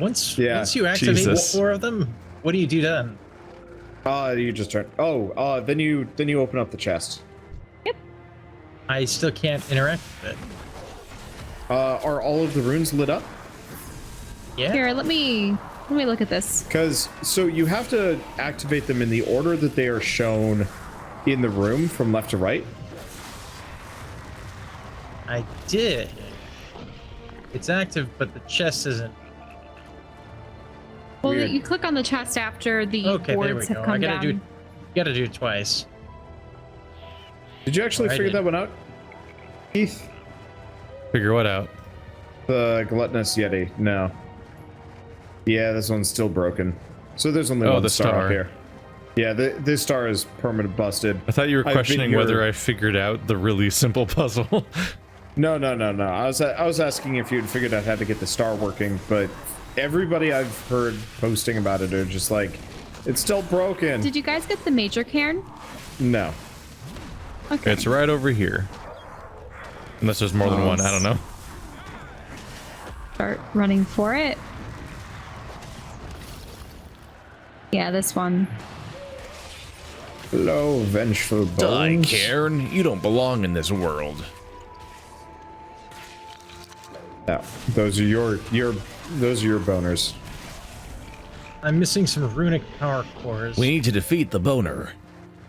Once you activate all 4 of them, what do you do then? You just turn. Then you open up the chest. Yep. I still can't interact with it. Are all of the runes lit up? Yeah. Here, let me look at this. So you have to activate them in the order that they are shown in the room from left to right. I did. It's active, but the chest isn't. Well, Weird. you click on the chest after the boards have come down. You gotta do it twice. Did you actually figure that one out, Keith? Figure what out? The gluttonous yeti. No. Yeah, this one's still broken. So there's only one star up here. Yeah, this star is permanent busted. I thought you were questioning whether I figured out the really simple puzzle. No. I was asking if you'd figured out how to get the star working, but everybody I've heard posting about it are just like, it's still broken. Did you guys get the major cairn? No. Okay. It's right over here. Unless there's more than one, I don't know. Start running for it. Yeah, this one. Hello, vengeful bones. Die, Cairn. You don't belong in this world. No, those are your boners. I'm missing some runic power cores. We need to defeat the boner.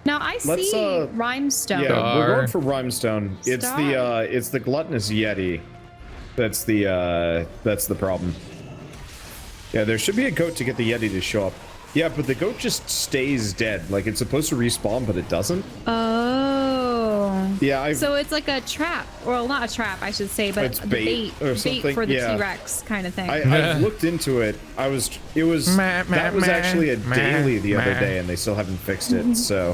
Now I see Rhymestone. Yeah, we're going for Rhymestone. It's the gluttonous yeti. That's the problem. Yeah, there should be a goat to get the yeti to show up. Yeah, but the goat just stays dead. Like, it's supposed to respawn, but it doesn't. Oh. Yeah, so it's like a trap. Well, not a trap, I should say, but it's a bait or something. Bait for the T-Rex kind of thing. I looked into it. That was actually a daily the other day, and they still haven't fixed it, so...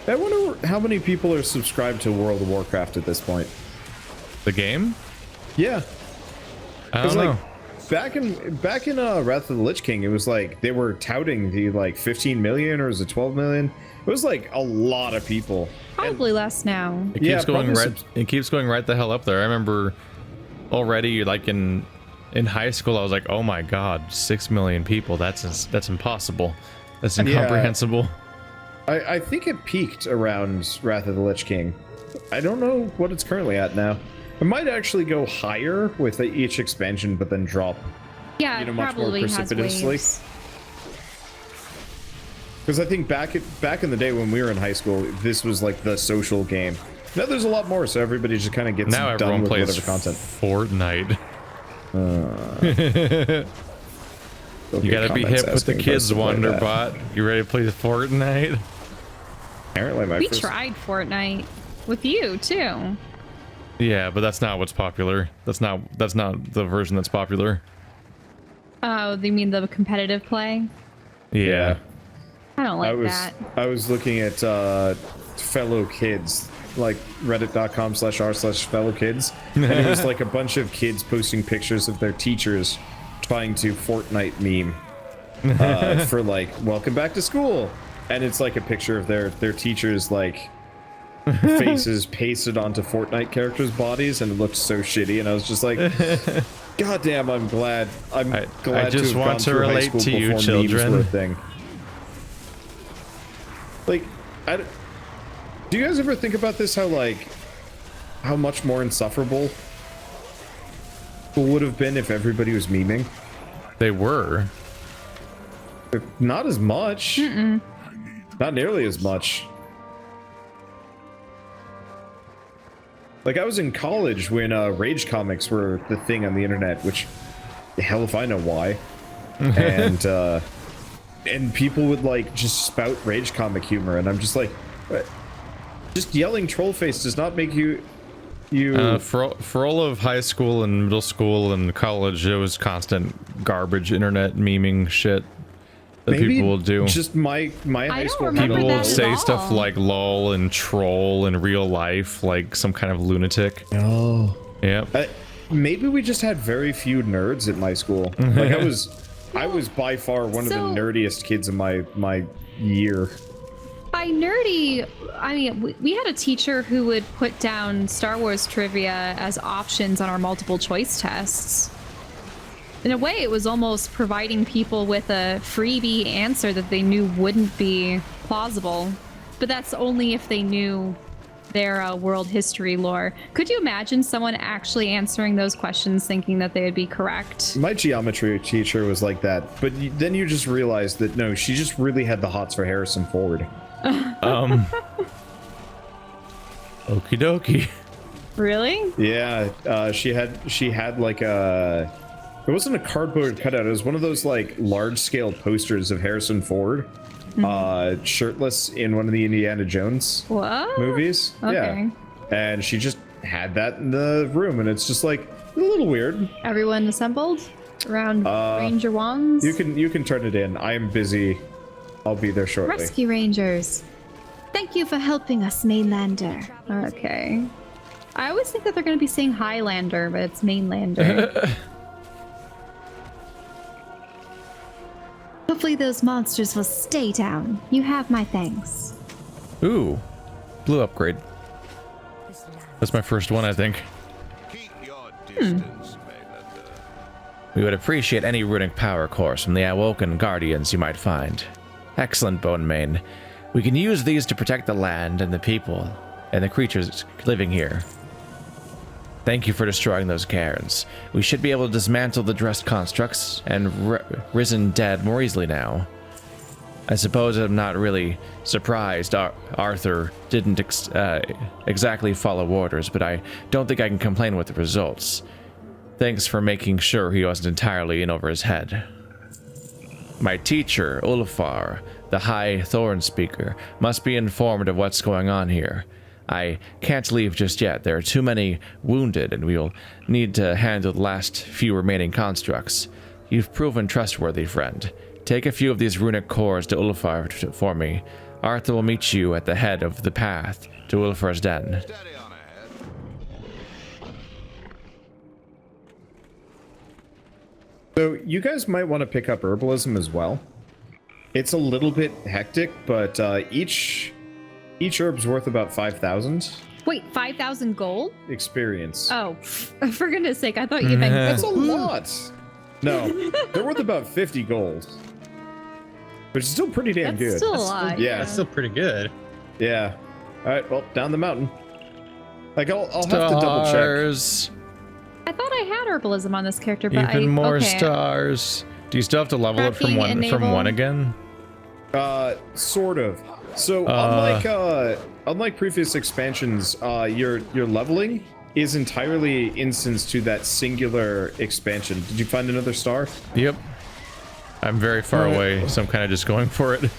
I wonder how many people are subscribed to World of Warcraft at this point. The game? Yeah. I don't know. Back in Wrath of the Lich King, it was like they were touting the like 15 million or was it 12 million? It was like a lot of people. Probably less now. It keeps going right. It keeps going right the hell up there. I remember already, like in high school, I was like, oh my god, 6 million people. That's impossible. That's incomprehensible. I think it peaked around Wrath of the Lich King. I don't know what it's currently at now. It might actually go higher with each expansion, but then drop. Yeah, it much more probably precipitously. has waves. Because I think back in the day when we were in high school, this was like the social game. Now there's a lot more, so everybody just kind of gets done with whatever content. Fortnite. You gotta be hip with the kids, Wonderbot. You ready to play Fortnite? Apparently, we tried Fortnite with you too. Yeah, but that's not what's popular. That's not the version that's popular. Oh, you mean the competitive play? Yeah. I don't like that. I was looking at fellow kids, like reddit.com/r/fellow-kids, and it was like a bunch of kids posting pictures of their teachers trying to Fortnite meme for like, welcome back to school. And it's like a picture of their teachers like faces pasted onto Fortnite characters' bodies, and it looked so shitty, and I was just like, god damn, I'm glad I to just have want gone to through high relate school to you, before children. memes were a thing. Like, do you guys ever think about this, how much more insufferable it would have been if everybody was memeing? They were. Not as much. Not nearly as much. Like, I was in college when rage comics were the thing on the internet, which, hell if I know why. And people would like just spout rage comic humor, and I'm just like, just yelling troll face does not make you for all of high school and middle school and college, it was constant garbage internet memeing shit that people will do. Just my high school people will say stuff like lol and troll in real life, like some kind of lunatic. Oh, yeah. Maybe we just had very few nerds at my school. Like I was by far one of the nerdiest kids in my year. By nerdy, I mean, we had a teacher who would put down Star Wars trivia as options on our multiple choice tests. In a way, it was almost providing people with a freebie answer that they knew wouldn't be plausible. But that's only if they knew their world history lore. Could you imagine someone actually answering those questions thinking that they would be correct? My geometry teacher was like that, but then you just realize that no, she just really had the hots for Harrison Ford. Okie dokie. Really? Yeah, she had like a. It wasn't a cardboard cutout. It was one of those like large scale posters of Harrison Ford, shirtless in one of the Indiana Jones movies. Okay. Yeah, and she just had that in the room, and it's just like a little weird. Everyone assembled around Ranger wands? You can turn it in. I am busy. I'll be there shortly. Rescue Rangers. Thank you for helping us, Mainlander. Okay. I always think that they're going to be saying Highlander, but it's Mainlander. Hopefully those monsters will stay down. You have my thanks. Ooh, blue upgrade. That's my first one, I think. Keep your distance, Mainlander. We would appreciate any runic power cores from the Awoken Guardians you might find. Excellent, Bone Mane. We can use these to protect the land and the people and the creatures living here. Thank you for destroying those cairns. We should be able to dismantle the dressed constructs and risen dead more easily now. I suppose I'm not really surprised Arthur didn't exactly follow orders, but I don't think I can complain with the results. Thanks for making sure he wasn't entirely in over his head. My teacher, Ulfar, the High Thorn Speaker, must be informed of what's going on here. I can't leave just yet. There are too many wounded, and we'll need to handle the last few remaining constructs. You've proven trustworthy, friend. Take a few of these runic cores to Ulfar for me. Arthur will meet you at the head of the path to Ulfar's den. Steady on ahead. So you guys might want to pick up herbalism as well. It's a little bit hectic, but each herb's worth about 5,000 Wait, 5,000 gold? experience. Oh, for goodness sake, I thought you meant... That's a lot. No, they're worth about 50 gold, which is still pretty damn That's good. still a lot. Yeah. That's still pretty good. Yeah. All right. Well, down the mountain. Like I'll have to double check. Stars. I thought I had herbalism on this character, but Even more okay. stars. Do you still have to level it from Tracking one enable. again? Sort of. So unlike previous expansions, your leveling is entirely instanced to that singular expansion. Did you find another star? Yep. I'm very far away, so I'm kind of just going for it.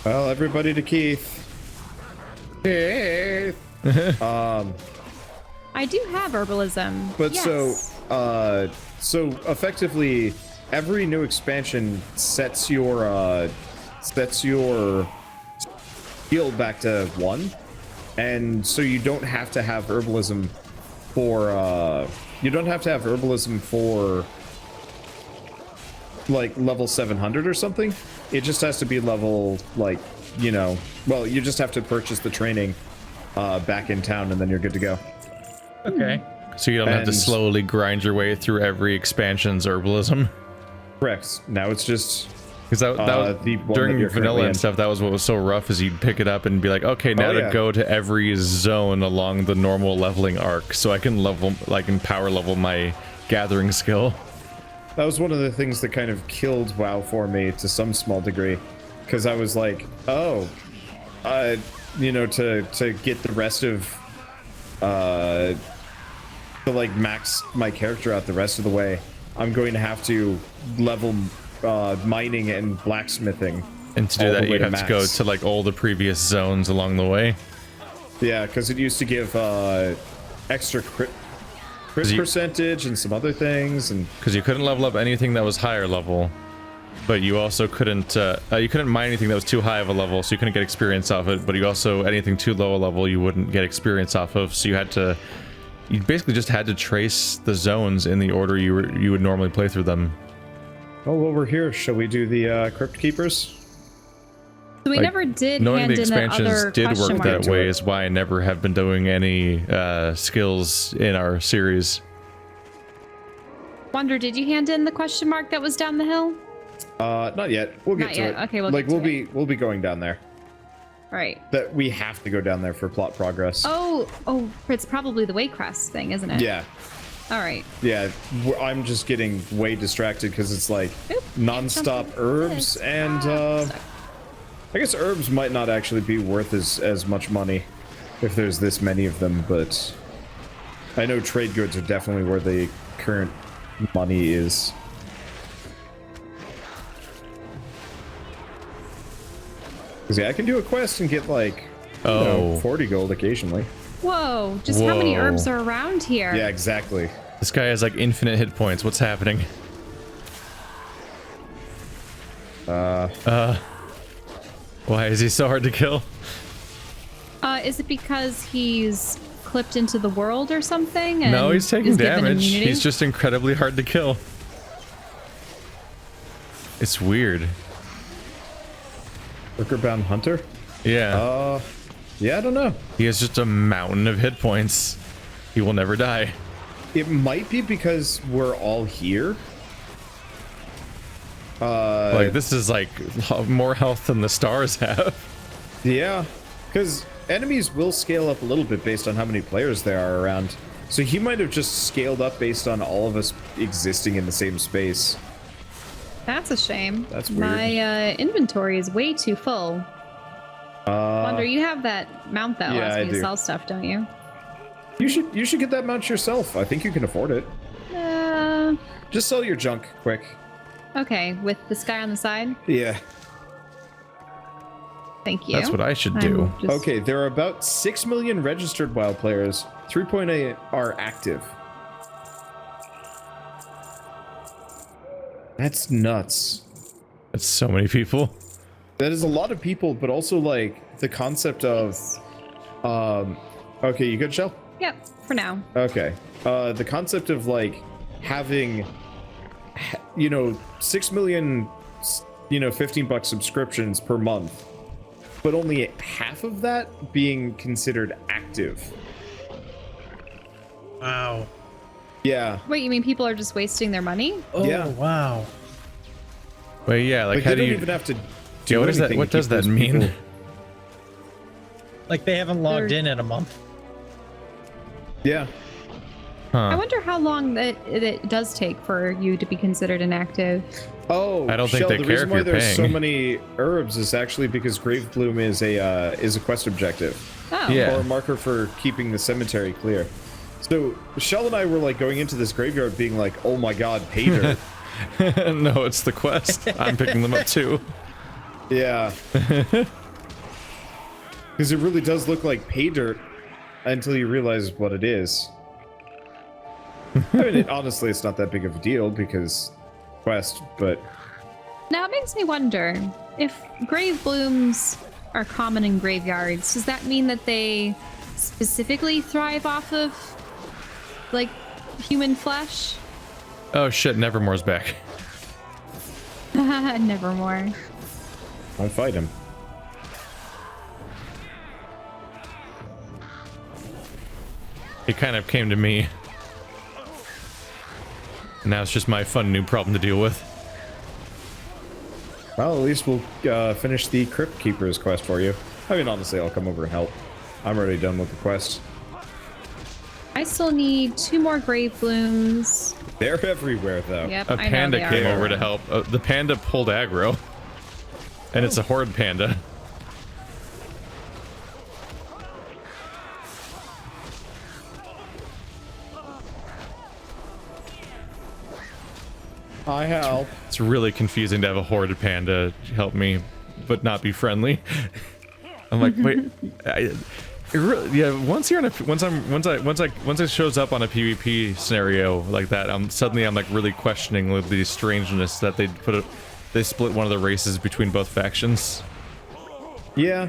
Well, everybody to Keith. Keith. I do have herbalism. But yes. so effectively, every new expansion sets your heal back to 1, and so you don't have to have herbalism for like level 700 or something. It just has to be level, like, you know, well, you just have to purchase the training back in town, and then you're good to go. Okay. So you don't have to And- slowly grind your way through every expansion's herbalism. Correct. Now it's just Because that was, the one that during you're vanilla currently and in. stuff, that was what was so rough, is you'd pick it up and be like, okay, now Oh, to yeah. go to every zone along the normal leveling arc, so I can power level my gathering skill. That was one of the things that kind of killed WoW for me to some small degree, because I was like, oh, you know, to get the rest of, to like max my character out the rest of the way, I'm going to have to level mining and blacksmithing. And to do all the that, way you have to go max. to like all the previous zones along the way. Yeah, because it used to give extra crit you- percentage and some other things, and Because you couldn't level up anything that was higher level, but you also couldn't mine anything that was too high of a level, so you couldn't get experience off it. But you also, anything too low a level, you wouldn't get experience off of. So you basically just had to trace the zones in the order you would normally play through them. oh, well, we're here. Shall we do the Crypt Keepers? So we Like, never did knowing hand the in that expansions other did question work mark. that way is why I never have been doing any skills in our series. Wonder, did you hand in the question mark that was down the hill? Not yet. We'll get Not to yet. it. Okay, we'll like get to we'll be going down there. All right. That we have to go down there for plot progress. Oh, it's probably the Waycrest thing, isn't it? Yeah. All right. Yeah, I'm just getting way distracted because it's like Oop, non-stop jumping herbs, this. and Stuck. I guess herbs might not actually be worth as much money if there's this many of them, but I know trade goods are definitely where the current money is. Because yeah, I can do a quest and get like, you know, 40 gold occasionally. Whoa, just how many Whoa. herbs are around here? Yeah, exactly. This guy has like infinite hit points. What's happening? Why is he so hard to kill? Is it because he's clipped into the world or something? And No, he's taking is given damage. immunity? He's just incredibly hard to kill. It's weird. Worker-bound hunter? Yeah. Yeah, I don't know. He has just a mountain of hit points. He will never die. It might be because we're all here. Like, this is like more health than the stars have. Yeah, because enemies will scale up a little bit based on how many players there are around. So he might have just scaled up based on all of us existing in the same space. That's a shame. That's weird. My inventory is way too full. Wonder, you have that mount that yeah, allows I me to do. sell stuff, don't you? You should get that mount yourself. I think you can afford it. Just sell your junk quick. Okay, with this guy on the side. Yeah. Thank you. That's what I should do. Just- Okay, there are about 6 million registered WoW players. 3.8 are active. That's nuts. That's so many people. That is a lot of people, but also like the concept of okay, you good, Shell? Yep, for now. Okay. The concept of like having 6 million $15 subscriptions per month, but only half of that being considered active. Wow. Yeah. Wait, you mean people are just wasting their money? Oh, Yeah. wow. But yeah, like, Like how they do don't you? even have to do Yeah, what is that? anything What to does keep that those mean? people- Like they haven't logged They're- in a month. Yeah. I Huh. wonder how long that it does take for you to be considered inactive. Oh, I don't think Shell, they the care reason if why you're there's so paying. many herbs is actually because Grave Bloom is a quest objective. Oh. Yeah. Or a marker for keeping the cemetery clear. So Shell and I were like going into this graveyard being like, oh my god, pay dirt. No, it's the quest. I'm picking them up too. Yeah. Because it really does look like pay dirt until you realize what it is. I mean, honestly, it's not that big of a deal because quest, but Now it makes me wonder if grave blooms are common in graveyards. Does that mean that they specifically thrive off of like human flesh? Oh shit, Nevermore's back. Nevermore. don't fight him. He kind of came to me. Now it's just my fun new problem to deal with. Well, at least we'll finish the Crypt Keeper's quest for you. I mean, honestly, I'll come over and help. I'm already done with the quest. I still need 2 more grave blooms. They're everywhere, though. Yep, A I know panda they came are. over to help. The panda pulled aggro. And it's a horde panda. I help. It's really confusing to have a horde panda help me, but not be friendly. I'm like, wait, yeah. Once it shows up on a PvP scenario like that, I'm like really questioning the strangeness that they split one of the races between both factions. Yeah.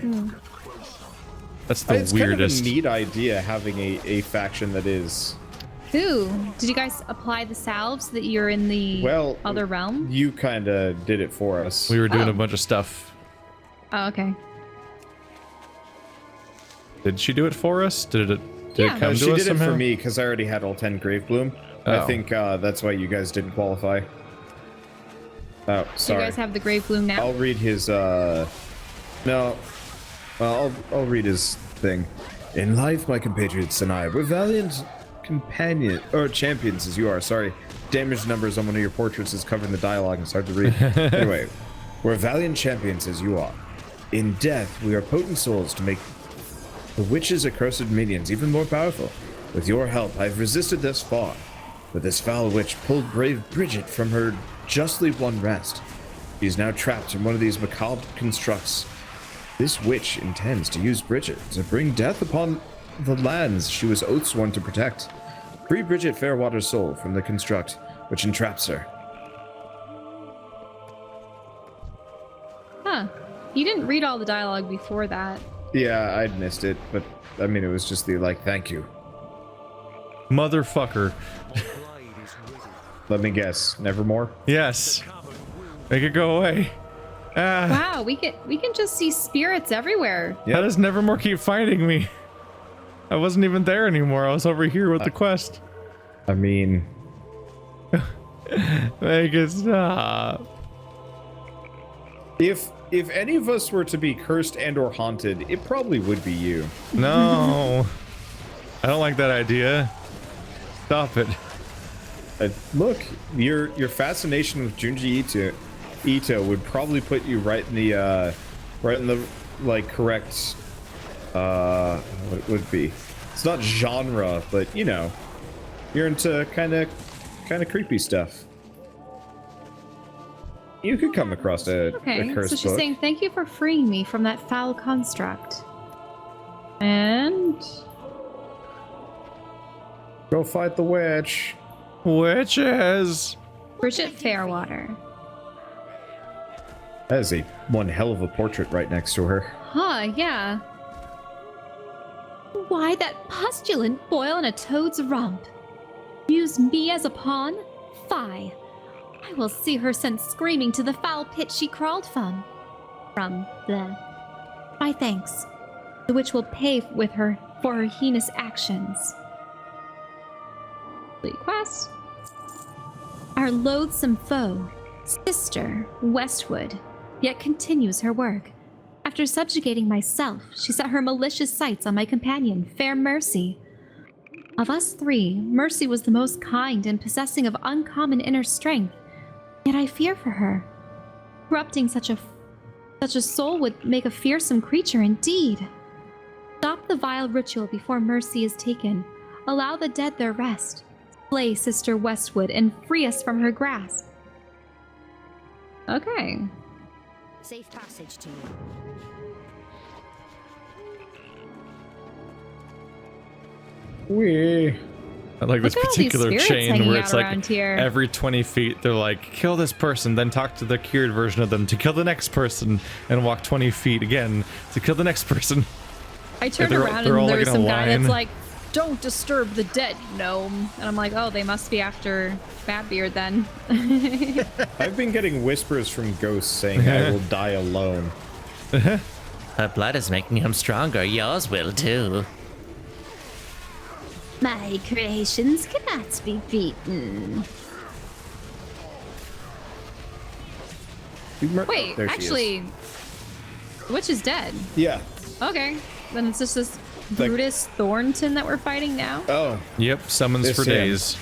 That's the It's weirdest. kind of a neat idea having a faction that is. Ooh, did you guys apply the salves so that you're in the Well, other realm? You kind of did it for us. We were doing Oh. a bunch of stuff. Oh, okay. Did she do it for us? Did it Yeah. come She to us did it somehow? for me because I already had all 10 Grave Bloom. Oh. I think that's why you guys didn't qualify. Oh, Do you sorry. guys have the Grave Bloom now? I'll read his, no. Well, I'll read his thing. In life, my compatriots and I, we're valiant champions as you are, sorry. Damage numbers on one of your portraits is covering the dialogue and it's hard to read. Anyway, we're valiant champions as you are. In death, we are potent souls to make the witches' accursed minions even more powerful. With your help, I've resisted thus far. But this foul witch pulled brave Bridget from her justly won rest. She is now trapped in one of these macabre constructs. This witch intends to use Bridget to bring death upon the lands she was oathsworn to protect. Free Bridget Fairwater's soul from the construct which entraps her. Huh. You didn't read all the dialogue before that. Yeah, I'd missed it, but I mean, it was just the thank you. Motherfucker. Let me guess, Nevermore? Yes. Make it go away. Ah. Wow, we can just see spirits everywhere. Yep. How does Nevermore keep finding me? I wasn't even there anymore. I was over here with the quest. I mean, Make it stop. if any of us were to be cursed and or haunted, it probably would be you. No. I don't like that idea. Stop it. Look, your fascination with Junji Ito would probably put you right in the like correct what it would be. It's not genre, but you know, you're into kind of creepy stuff. You could come across a Okay, cursed so she's book. saying, thank you for freeing me from that foul construct. And... Go fight the witch. Witches. Bridget Fairwater. That is one hell of a portrait right next to her. Huh, yeah. Why that postulant boil in a toad's rump? Use me as a pawn? Fie. I will see her sent screaming to the foul pit she crawled from. My thanks. The witch will pay with her for her heinous actions. Quest. Our loathsome foe, Sister Westwood, yet continues her work. After subjugating myself, she set her malicious sights on my companion, Fair Mercy. Of us three, Mercy was the most kind and possessing of uncommon inner strength, yet I fear for her. Corrupting such a soul would make a fearsome creature indeed. Stop the vile ritual before Mercy is taken. Allow the dead their rest. Slay Sister Westwood and free us from her grasp. Okay. Safe passage to you. I like this Look at all these particular spirits chain hanging where out it's like around here. every 20 feet they're like, kill this person, then talk to the cured version of them to kill the next person, and walk 20 feet again to kill the next person. I turned they're- around they're all, and like, there's in a some guy line. that's like, don't disturb the dead, gnome. And I'm like, oh, they must be after Badbeard then. I've been getting whispers from ghosts saying I will die alone. Her blood is making him stronger. Yours will too. My creations cannot be beaten. Wait, There she is. actually, the witch is dead. Yeah. Okay, then it's just this Like- Brutus Thornton that we're fighting now. Oh, Yep, summons This for him. days.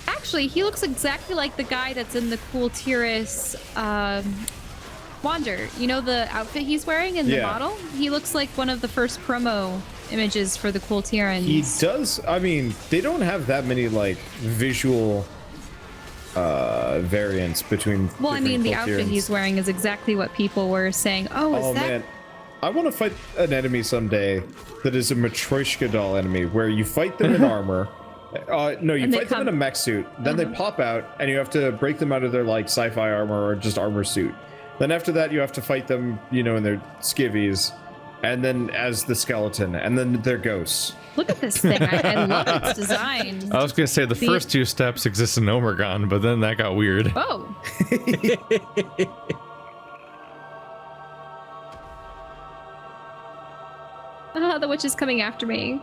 Actually, he looks exactly like the guy that's in the cool Tyrus Wander. You know the outfit he's wearing in the Yeah. model? He looks like one of the first promo images for the cool Tyrans. he does. I mean, they don't have that many like visual variants between. Well, I mean, the outfit Volturians. he's wearing is exactly what people were saying. Oh, is Oh that? man, I want to fight an enemy someday that is a Matryoshka doll enemy, where you fight them in armor. No, you And they fight them in a come- mech suit, then they pop out, and you have to break them out of their like sci-fi armor or just armor suit. Then after that, you have to fight them, you know, in their skivvies, and then as the skeleton, and then they're ghosts. Look at this thing. I love its design. I was gonna say the first two steps exist in Omergon, but then that got weird. Oh, Oh, the witch is coming after me.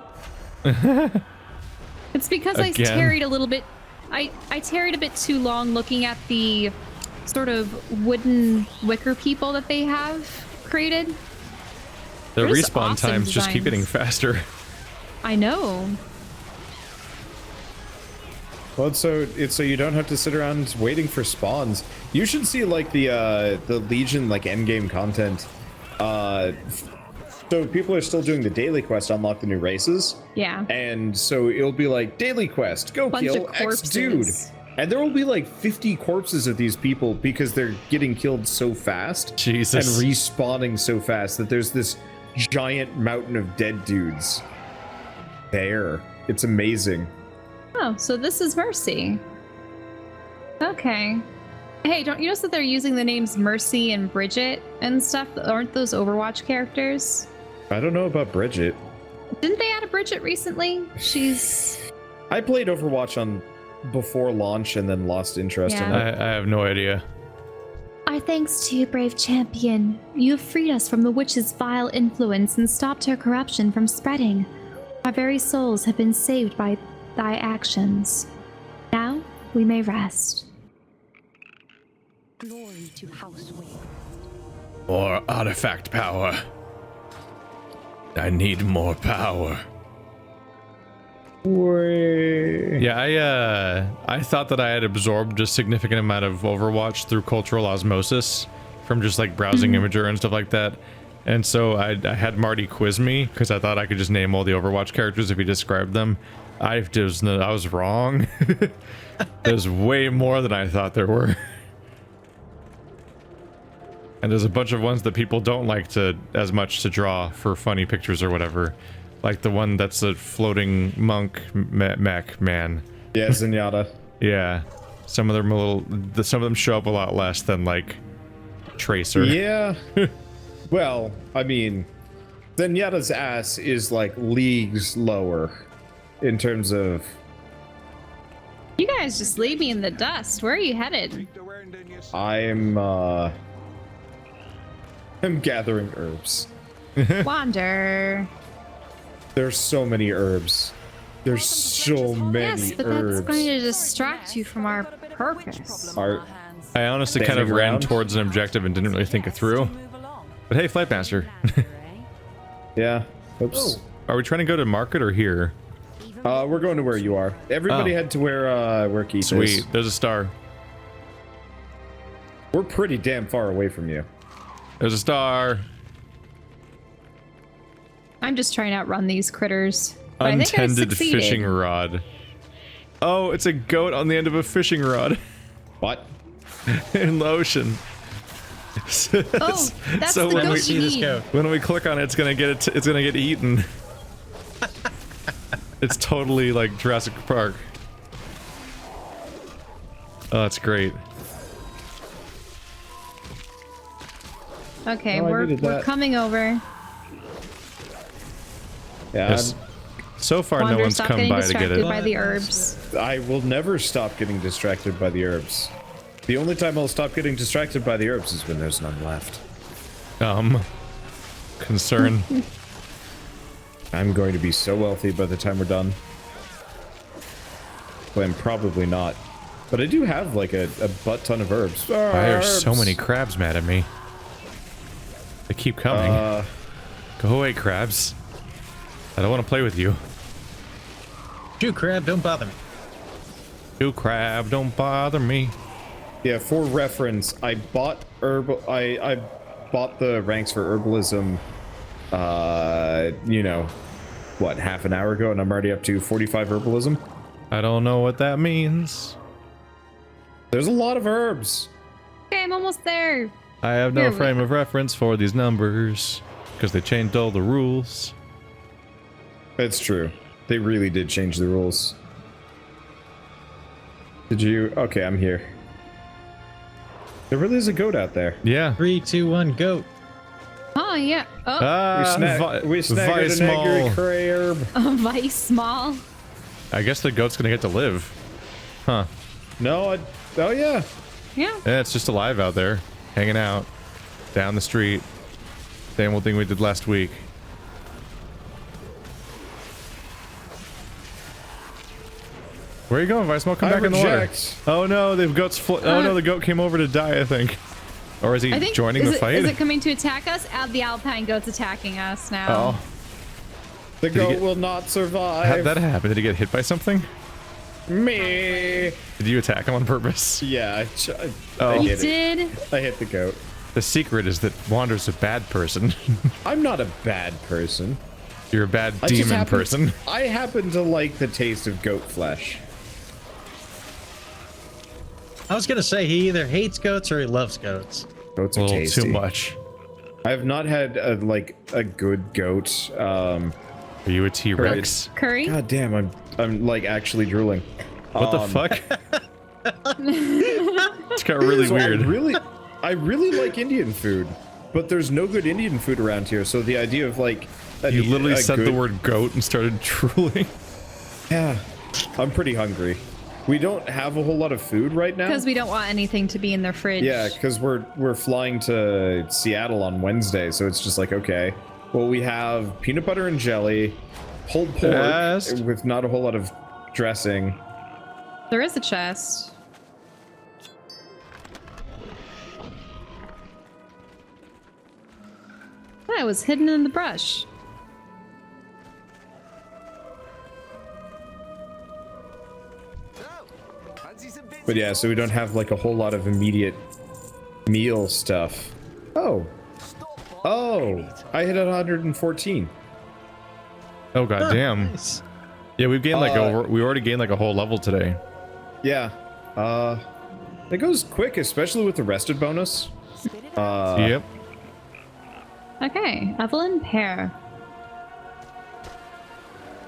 It's because I Again? tarried a little bit. I tarried a bit too long looking at the sort of wooden wicker people that they have created. The They're just respawn awesome times just keep designs. getting faster. I know. Well, it's so you don't have to sit around waiting for spawns. You should see like the Legion like endgame content. So people are still doing the daily quest to unlock the new races. Yeah. And so it'll be like daily quest, go Bunch kill of X dude. corpses. And there will be like 50 corpses of these people because they're getting killed so fast Jesus. and respawning so fast that there's this giant mountain of dead dudes there. It's amazing. Oh, so this is Mercy. Okay. Hey, don't you notice that they're using the names Mercy and Bridget and stuff? Aren't those Overwatch characters? I don't know about Bridget. Didn't they add a Bridget recently? She's... I played Overwatch on before launch and then lost interest in Yeah. it. I have no idea. Our thanks to you, brave champion. You have freed us from the witch's vile influence and stopped her corruption from spreading. Our very souls have been saved by thy actions. Now we may rest. Glory to House Wing. More artifact power. I need more power. Yeah, I thought that I had absorbed a significant amount of Overwatch through cultural osmosis from just like browsing Imager and stuff like that. And so I had Marty quiz me because I thought I could just name all the Overwatch characters if he described them. I was wrong. There's way more than I thought there were. And there's a bunch of ones that people don't like to as much to draw for funny pictures or whatever. Like the one that's a floating monk mech man. Yeah, Zenyatta. Yeah. Some of them show up a lot less than like Tracer. Yeah. Well, I mean, Zenyatta's ass is like leagues lower in terms of... You guys just leave me in the dust. Where are you headed? I'm gathering herbs. Wander. There's so many herbs. There's so many Yes, but herbs. that's going to distract you from our purpose. I honestly kind of Standing ran around? towards an objective and didn't really think it through. But hey, Flightmaster. Yeah. Oops. Are we trying to go to market or here? We're going to where you are. Everybody Oh. head to where Keith is. Sweet. There's a star. We're pretty damn far away from you. There's a star. I'm just trying to outrun these critters. But I think I Untended succeeded. fishing rod. Oh, it's a goat on the end of a fishing rod What? in the ocean. Oh, that's So the when goat we you see this need. go. When we click on it, it's gonna get eaten. It's totally like Jurassic Park. Oh, that's great. Okay, Oh, I we're needed that. coming over. Yeah. Yes. So far, no Wander, one's stop come getting by to get distracted it. by the herbs. I will never stop getting distracted by the herbs. The only time I'll stop getting distracted by the herbs is when there's none left. Concern. I'm going to be so wealthy by the time we're done. Well, I'm probably not. But I do have like a butt ton of herbs. Why are so Herbs! many crabs mad at me? They keep coming. Go away, crabs. I don't want to play with you. Shoot, crab, don't bother me. You crab, don't bother me. Yeah, for reference, I bought I bought the ranks for herbalism you know, what, half an hour ago, and I'm already up to 45 herbalism. I don't know what that means. There's a lot of herbs. Okay, I'm almost there. I have no Here we frame are. of reference for these numbers because they changed all the rules. That's true. They really did change the rules. Did you? Okay, I'm here. There really is a goat out there. Yeah. 3, 2, 1, go. Oh, yeah. Oh, We snagged an angry cray herb. Vice Small. I guess the goat's gonna get to live. Huh. No, oh yeah. Yeah. Yeah, it's just alive out there, hanging out, down the street. Same old thing we did last week. Where are you going, Vice? Come I back in the water. reject. Oh no, the goat's oh no, the goat came over to die, I think. Or is he I think joining the fight? Is it coming to attack us? The Alpine goat's attacking us now. Oh, The he goat get- will not survive. how'd that happen? Did he get hit by something? Me. Did you attack him on purpose? Yeah, Oh. I He hit it. did. I hit the goat. The secret is that Wander's a bad person. I'm not a bad person. You're a bad I just demon happen- person. I happen to like the taste of goat flesh. I was gonna say he either hates goats or he loves goats. Goats A are little tasty. too much. I have not had a good goat. Are you a T-Rex? Curry? God damn, I'm like actually drooling. What the fuck? It's got really So weird. I really like Indian food, but there's no good Indian food around here. So the idea of like You literally a said the good- word goat and started drooling. Yeah, I'm pretty hungry. We don't have a whole lot of food right now. Because we don't want anything to be in their fridge. Yeah, because we're flying to Seattle on Wednesday, so it's just like, okay, well, we have peanut butter and jelly, pulled pork Yes. with not a whole lot of dressing. There is a chest. That was hidden in the brush. But yeah, so we don't have like a whole lot of immediate meal stuff. Oh, I hit 114. Oh god damn. Nice. Yeah, we've gained like we already gained like a whole level today. Yeah, it goes quick, especially with the rested bonus. Yep. Okay, Evelyn Pear.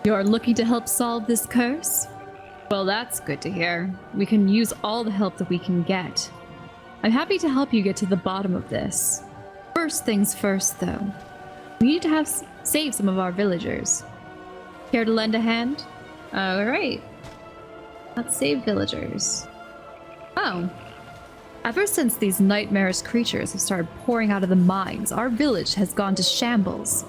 You're looking to help solve this curse? Well, that's good to hear. We can use all the help that we can get. I'm happy to help you get to the bottom of this. First things first, though. We need to save some of our villagers. Care to lend a hand? Alright. Let's save villagers. Oh. Ever since these nightmarish creatures have started pouring out of the mines, our village has gone to shambles.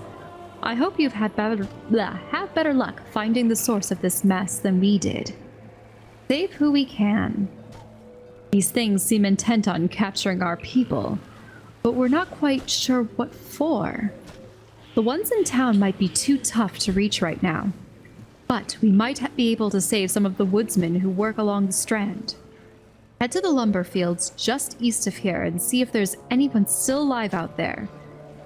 I hope you've had better luck finding the source of this mess than we did. Save who we can. These things seem intent on capturing our people, but we're not quite sure what for. The ones in town might be too tough to reach right now, but we might be able to save some of the woodsmen who work along the strand. Head to the lumber fields just east of here and see if there's anyone still alive out there.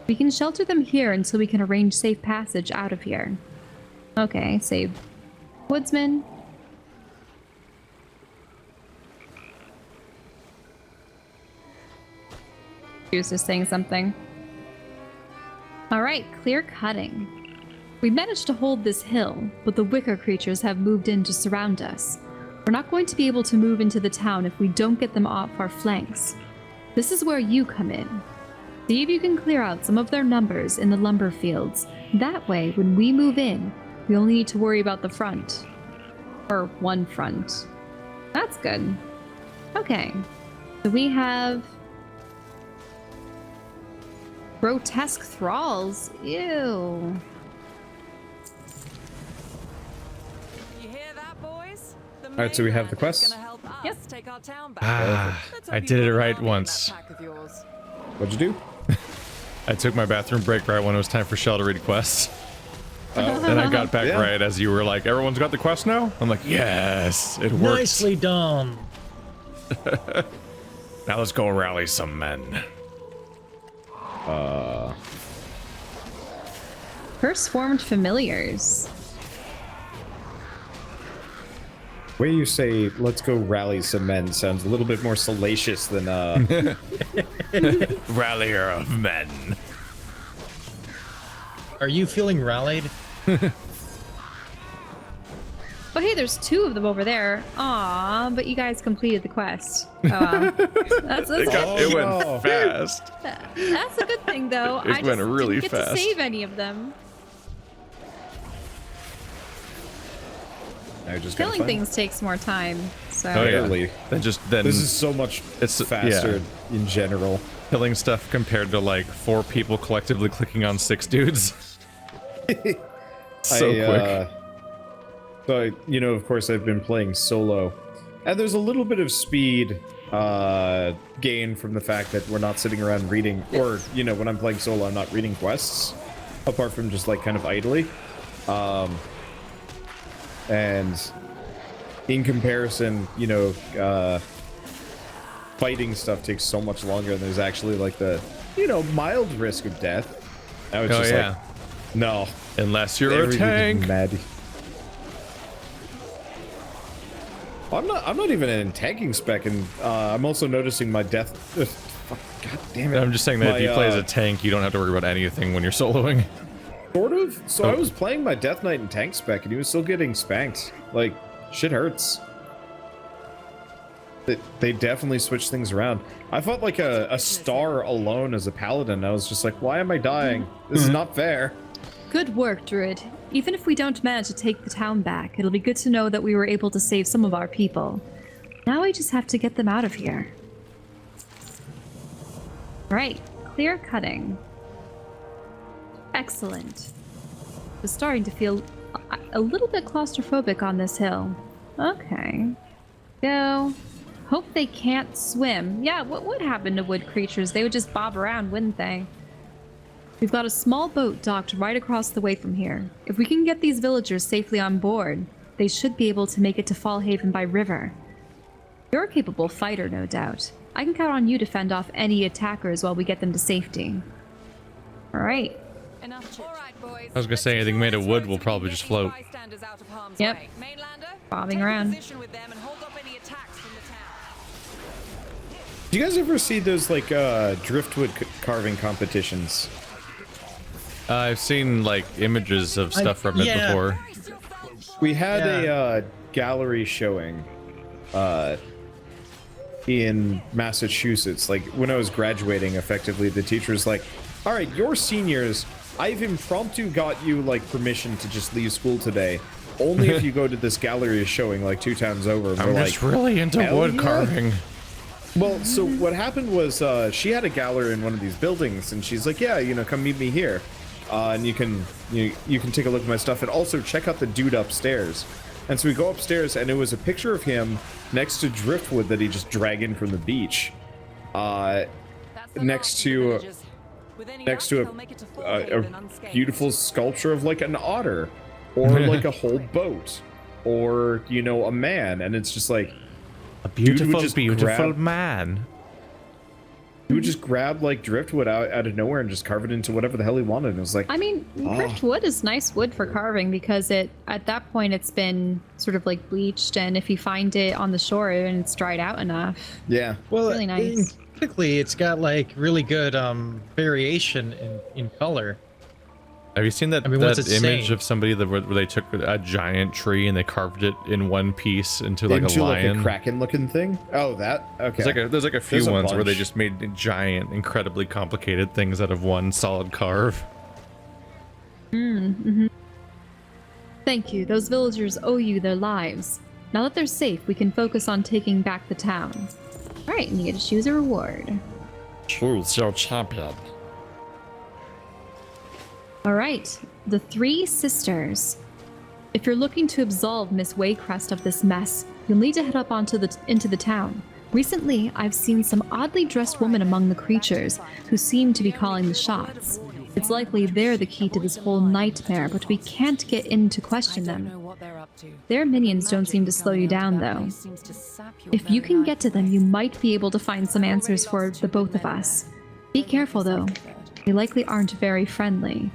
We can shelter them here until we can arrange safe passage out of here. Okay, save woodsman. She was just saying something. Alright, clear cutting. We managed to hold this hill, but the wicker creatures have moved in to surround us. We're not going to be able to move into the town if we don't get them off our flanks. This is where you come in. See if you can clear out some of their numbers in the lumber fields. That way, when we move in, we only need to worry about the front. Or one front. That's good. Okay. So we have... grotesque thralls. Ew. You hear that, boys? Alright, so we have the quest. Yep. Take our town back. Ah, Let's hope I you did it find right an army in once. that pack of yours. What'd you do? I took my bathroom break right when it was time for Shell to read quests. Then I got back Yeah. right as you were like, everyone's got the quest now? I'm like, yes, it worked. Nicely done. Now let's go rally some men. First-formed familiars. The way you say, let's go rally some men sounds a little bit more salacious than, Rallier of men. Are you feeling rallied? Oh, hey, there's two of them over there. Aw, but you guys completed the quest. Oh, wow. That's It went fast. That's a good thing, though. It I just went really didn't get fast. to save any of them. I just gotta Killing find- things takes more time, so... Oh yeah. Barely. Then This is so much It's- faster in general. killing stuff compared to like 4 people collectively clicking on 6 dudes. So quick. So, of course, I've been playing solo. And there's a little bit of speed gain from the fact that we're not sitting around reading, or, when I'm playing solo, I'm not reading quests, apart from just, like, kind of idly. And in comparison, fighting stuff takes so much longer, and there's actually, like, the, mild risk of death. I was just like, no. Unless you're a tank. Mad. I'm not even in tanking spec, and I'm also noticing my death. God damn it! I'm just saying that if you play as a tank, you don't have to worry about anything when you're soloing. Sort of. So I was playing my Death Knight in tank spec, and he was still getting spanked. Like, shit hurts. They definitely switched things around. I felt like a star alone as a paladin. I was just like, why am I dying? This is not fair. Good work, Druid. Even if we don't manage to take the town back, it'll be good to know that we were able to save some of our people. Now I just have to get them out of here. Right, clear cutting. Excellent. I was starting to feel a little bit claustrophobic on this hill. Okay. Go. Hope they can't swim. Yeah, what would happen to wood creatures? They would just bob around, wouldn't they? We've got a small boat docked right across the way from here. If we can get these villagers safely on board, they should be able to make it to Fallhaven by river. You're a capable fighter, no doubt. I can count on you to fend off any attackers while we get them to safety. All right. I was gonna say anything made of wood will probably just float. Yep. Bobbing around. Do you guys ever see those, like, driftwood carving competitions? I've seen, like, images of stuff from it before. We had a gallery showing in Massachusetts. Like, when I was graduating, effectively, the teacher was like, all right, you're seniors. I've impromptu got you, like, permission to just leave school today. Only if you go to this gallery showing, like, 2 towns over. I'm just really into wood carving. Well, so what happened was she had a gallery in one of these buildings, and she's like, yeah, come meet me here. And you can take a look at my stuff, and also check out the dude upstairs. And so we go upstairs, and it was a picture of him next to driftwood that he just dragged in from the beach, next to a beautiful sculpture of, like, an otter, or like a whole boat, or a man, and it's just like a beautiful man. He would just grab, like, driftwood out of nowhere and just carve it into whatever the hell he wanted. And it was like, I mean, driftwood is nice wood for carving because at that point it's been sort of like bleached, and if you find it on the shore and it's dried out enough, yeah, well, it's really nice. Typically, it's got, like, really good variation in color. Have you seen that, that image of somebody where they took a giant tree and they carved it in one piece into like a lion? Like a kraken-looking thing? Oh, that? Okay. There's a few ones where they just made giant, incredibly complicated things out of one solid carve. Mm-hmm. Thank you. Those villagers owe you their lives. Now that they're safe, we can focus on taking back the town. All right, and you get to choose a reward. Choose your champion. All right, the 3 sisters. If you're looking to absolve Miss Waycrest of this mess, you'll need to head up into the town. Recently, I've seen some oddly dressed women among the creatures who seem to be calling the shots. It's likely they're the key to this whole nightmare, but we can't get in to question them. Their minions don't seem to slow you down, though. If you can get to them, you might be able to find some answers for the both of us. Be careful, though. They likely aren't very friendly.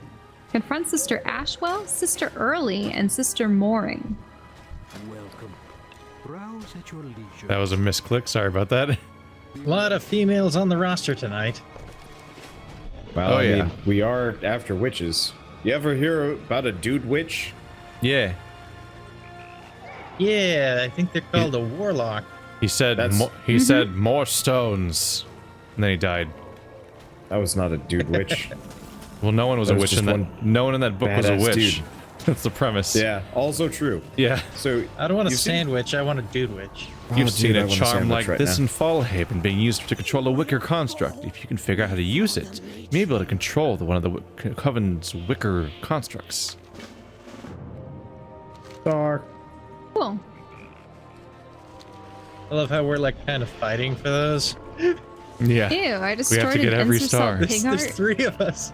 Confront Sister Ashwell, Sister Early, and Sister Mooring. That was a misclick. Sorry about that. A lot of females on the roster tonight. Well, I mean, we are after witches. You ever hear about a dude witch? Yeah. Yeah, I think they're called a warlock. He said said more stones, and then he died. That was not a dude witch. Well, no one was a witch in that. No one in that book was a witch. Dude. That's the premise. Yeah, also true. Yeah. So I don't want a sandwich. I want a dude witch. You've seen a charm like this in Fallhaven being used to control a wicker construct. If you can figure out how to use it, you may be able to control one of the Coven's wicker constructs. Dark Cool. I love how we're like kind of fighting for those. Yeah. Ew, I We have to destroyed get an every Insta star. Pig There's heart. 3 of us.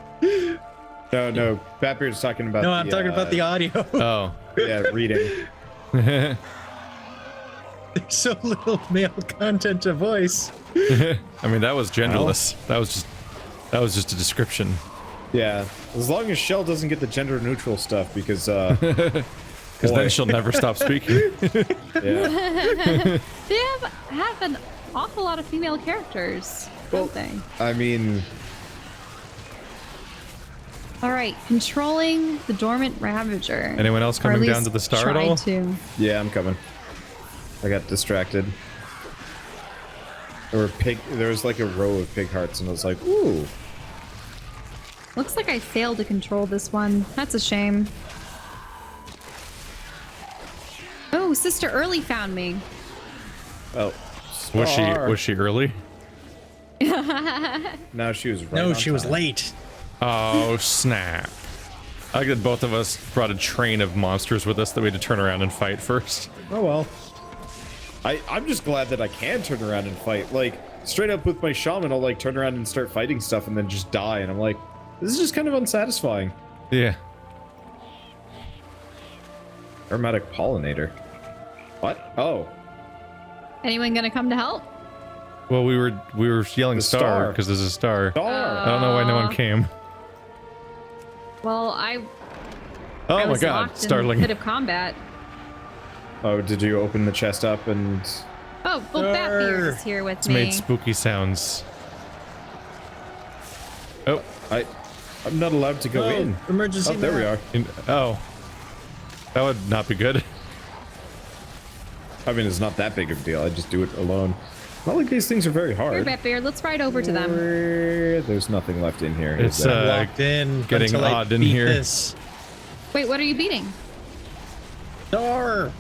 No, Batbeard's talking about. No, I'm talking about the audio. Oh. Yeah, reading. There's so little male content to voice. I mean, that was genderless. That was just a description. Yeah, as long as Shell doesn't get the gender neutral stuff, because Because then she'll never stop speaking. yeah. They have an awful lot of female characters, don't they? I mean, All right, controlling the dormant ravager. Anyone else Or at coming down least to the star at try all? to. yeah, I'm coming. I got distracted. There was like a row of pig hearts, and I was like, ooh. Looks like I failed to control this one. That's a shame. Oh, Sister Early found me. Oh. Was she early? No, she was right. No, on she was time. late. Oh snap! I like that both of us brought a train of monsters with us that we had to turn around and fight first. Oh well. I'm just glad that I can turn around and fight. Like, straight up with my shaman, I'll like turn around and start fighting stuff and then just die, and I'm like, this is just kind of unsatisfying. Yeah. Aromatic pollinator. What? Oh. Anyone gonna come to help? Well, we were yelling The star star. because there's a star. Star. I don't know why no one came. Well, I Oh my was god, locked in the startling. pit of combat. Oh, did you open the chest up and... Oh, well, Batbeard is here with It's me. made spooky sounds. Oh, I'm not allowed to go in. Emergency. Oh, there we map. are. oh. That would not be good. I mean, it's not that big of a deal. I just do it alone. Not like these things are very Here, hard. Batbeard, let's ride over to them. There's nothing left in here. is It's there? Locked in. getting until I odd in beat here. This. Wait, what are you beating? Star.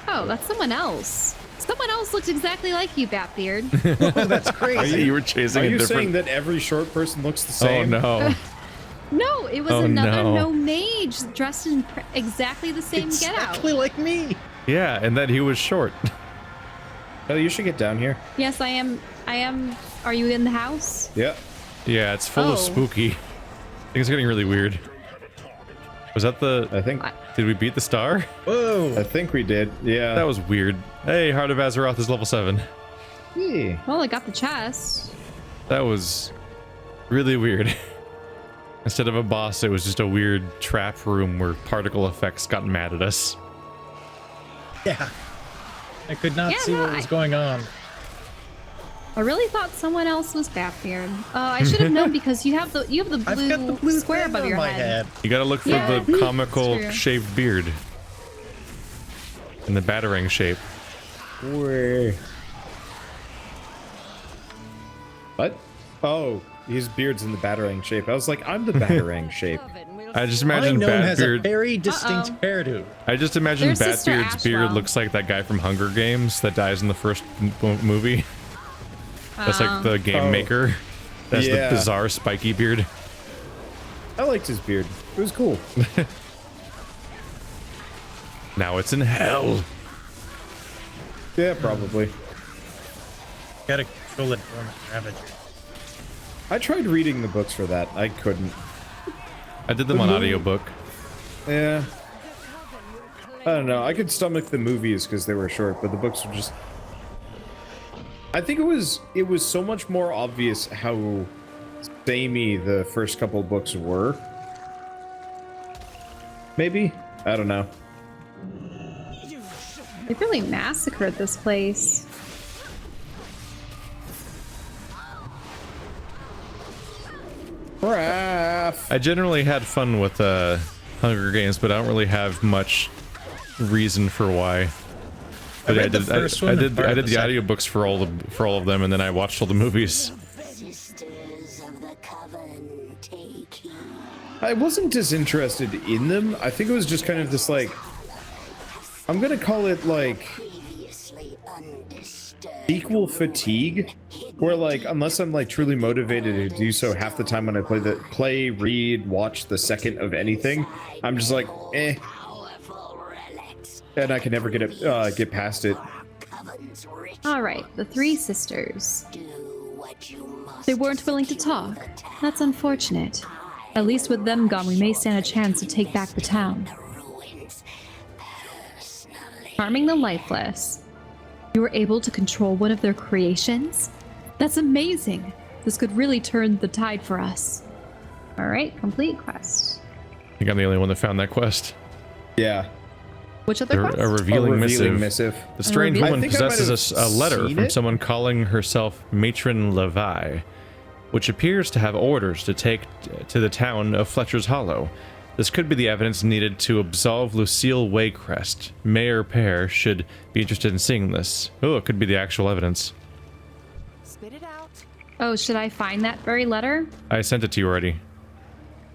Oh, that's someone else. Someone else looks exactly like you, Batbeard. Oh, that's crazy. You were chasing Are a you different. saying that every short person looks the Oh same? no. No, it was Oh, another no. no mage dressed in exactly the same Exactly getup. like me. Yeah, and that he was short. Oh, you should get down here. Yes, I am. Are you in the house? Yeah. Yeah, it's full Oh. of spooky. Things are getting really weird. Was that the? I think Did we beat the star? Whoa. we did. Yeah. That was weird. Hey, Heart of Azeroth is level 7. Yeah. Well, I got the chest. That was really weird. Instead of a boss, it was just a weird trap room where particle effects got mad at us. Yeah. I could not Yeah, see no, what was going on. I really thought someone else was Batbeard. I should have known because you have the I've blue, got the blue square thing above on your my head. head. You gotta look for Yeah, the comical that's true. shaved beard. In the batarang shape. Where? What? Oh, his beard's in the batarang shape. I was like, I'm the batarang shape. I just My imagine gnome has a Batbeard. very distinct Uh-oh. hairdo. I just imagine There's Sister Batbeard's beard Ashwell. looks like that guy from Hunger Games that dies in the first movie. That's like the game Oh. maker. That's Yeah. the bizarre spiky beard. I liked his beard. It was cool. Now it's in hell. Yeah, probably. Gotta control it dormant ravager. I tried reading the books for that. I couldn't. I did them on audiobook. Yeah. I don't know. I could stomach the movies because they were short, but the books were just... I think it was so much more obvious how samey the first couple books were. Maybe? I don't know. They really massacred this place. Raph. I generally had fun with Hunger Games, but I don't really have much reason for why. But read the first one I and did part of the second. audiobooks for all of them, and then I watched all the movies. Sisters of the Coven, take heed. I wasn't disinterested in them. I think it was just kind of this, like... I'm gonna call it, like... Previously undisturbed. equal fatigue. Hidden Where like, unless I'm like truly motivated to do so, half the time when I play, read, watch the second of anything, I'm just like, eh. And I can never get past it. All right, the three sisters. They weren't willing to talk. That's unfortunate. At least with them gone, we may stand a chance to take back the town. Harming the lifeless. You were able to control one of their creations? That's amazing. This could really turn the tide for us. All right, complete quest. I think I'm the only one that found that quest. Yeah. Which other quest? A revealing missive. missive. The strange revealing- woman I think I might possesses have a letter seen from it. someone calling herself Matron Levi, which appears to have orders to take to the town of Fletcher's Hollow. This could be the evidence needed to absolve Lucille Waycrest. Mayor Pear should be interested in seeing this. Oh, it could be the actual evidence. Spit it out. Oh, should I find that very letter? I sent it to you already.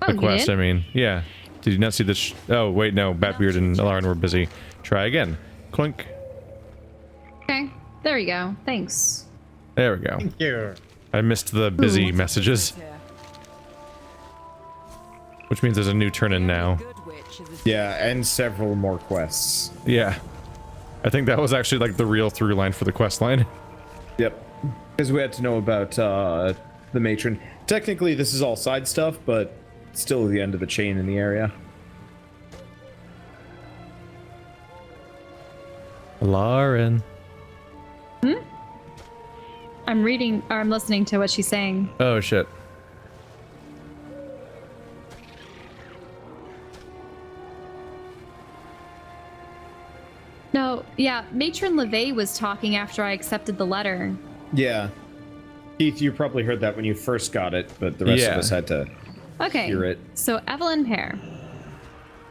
Oh, The you quest, did? I mean. Yeah. Did you not see this? Oh, wait, no. Batbeard and Lauren were busy. Try again. Clink. Okay, there you go. Thanks. There we go. Thank you. I missed the busy messages, Here. which means there's a new turn-in now. Good witch is a Yeah, and several more quests. Yeah. I think that was actually like the real through line for the quest line. Yep. Because we had to know about the matron. Technically, this is all side stuff, but still the end of the chain in the area. Lauren. I'm reading, or I'm listening to what she's saying. Oh, shit. No, yeah, Matron LeVay was talking after I accepted the letter. Yeah. Keith, you probably heard that when you first got it, but the rest Yeah. of us had to Okay, hear it. so Evelyn Pear.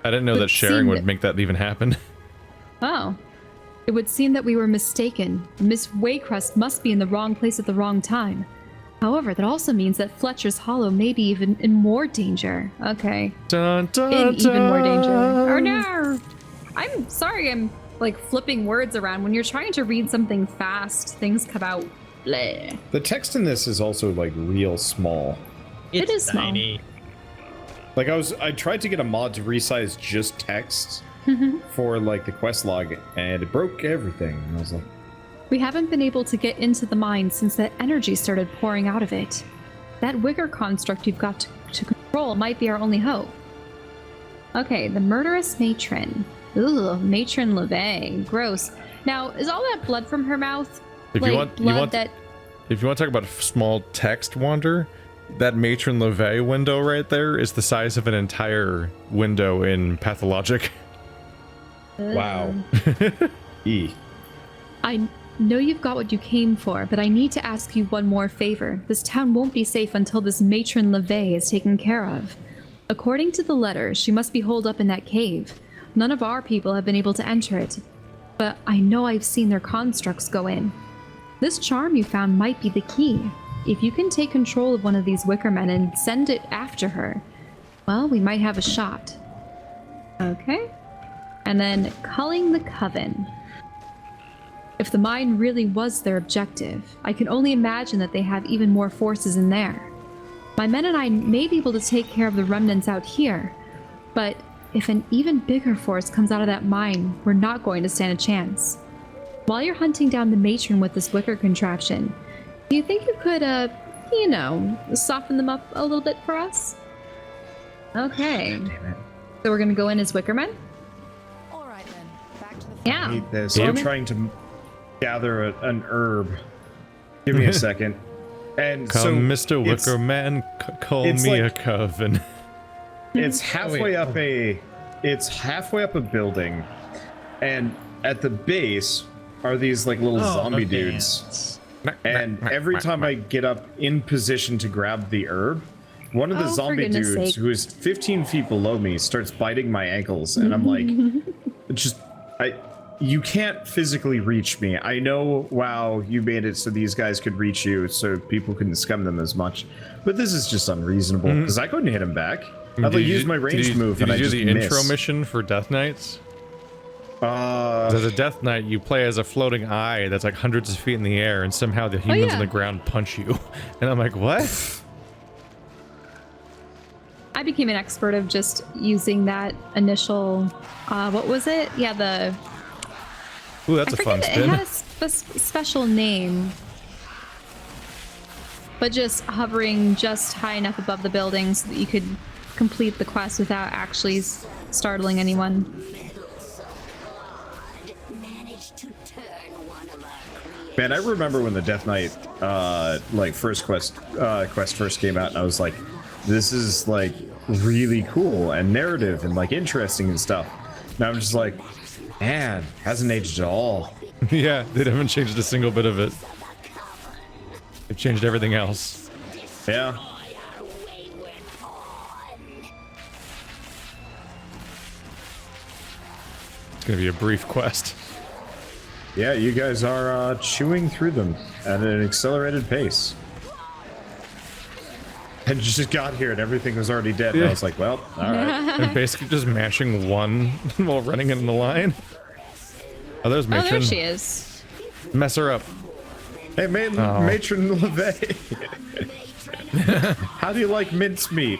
I didn't know Would that sharing seem would that- make that even happen. Oh. It would seem that we were mistaken. Miss Waycrest must be in the wrong place at the wrong time. However, that also means that Fletcher's Hollow may be even in more danger. Okay. Dun, dun, In even more danger. dun. Oh no! I'm sorry I'm like flipping words around. When you're trying to read something fast, things come out bleh. The text in this is also like real small. It is small. tiny. Like I tried to get a mod to resize just text for like the quest log, and it broke everything. And I was like, We haven't been able to get into the mine since that energy started pouring out of it. That Wigger construct you've got to control might be our only hope. Okay, the murderous matron. Ugh, Matron LeVay. Gross. Now, is all that blood from her mouth? If like you want, blood that... if you want to talk about a small text wander, that Matron LeVay window right there is the size of an entire window in Pathologic. wow. E. I know you've got what you came for, but I need to ask you one more favor. This town won't be safe until this Matron LeVay is taken care of. According to the letter, she must be holed up in that cave. None of our people have been able to enter it, but I know I've seen their constructs go in. This charm you found might be the key. If you can take control of one of these Wicker Men and send it after her, well, we might have a shot. Okay. And then culling the Coven. If the mine really was their objective, I can only imagine that they have even more forces in there. My men and I may be able to take care of the remnants out here, but if an even bigger force comes out of that mine, we're not going to stand a chance. While you're hunting down the matron with this wicker contraption, do you think you could, soften them up a little bit for us? Okay. So we're gonna go in as Wickermen? All right then. Back to the Yeah. Hate this. Yep. I'm trying to gather an herb. Give me a second. And Come, so Mr. it's- Wickerman, call it's me like- a coven. It's halfway up a building, and at the base are these like little zombie dudes. And every time I get up in position to grab the herb, one of the Oh, for zombie goodness dudes sake. who is 15 feet below me starts biting my ankles, and I'm like, you can't physically reach me. I know, wow, you made it so these guys could reach you, so people couldn't scum them as much, but this is just unreasonable because I couldn't hit him back. I'd like use my ranged move, Did and I you do just the miss. intro mission for Death Knights? As a Death Knight, you play as a floating eye that's like hundreds of feet in the air, and somehow the humans yeah. on the ground punch you. And I'm like, what? I became an expert of just using that initial, what was it? Yeah, the... Ooh, that's I a fun forget, spin. it had a special name. But just hovering just high enough above the building so that you could complete the quest without actually startling anyone. Man, I remember when the Death Knight like first quest first came out, and I was like, this is like really cool and narrative and like interesting and stuff. And I'm just like, man, hasn't aged at all. Yeah, they haven't changed a single bit of it. They've changed everything else. Yeah. It's gonna be a brief quest. Yeah, you guys are chewing through them at an accelerated pace. And you just got here and everything was already dead. And I was like, well, alright. They're basically just mashing one while running in the line. Oh, there's Matron. Oh, there she is. Mess her up. Hey, Matron LeVay. How do you like mincemeat?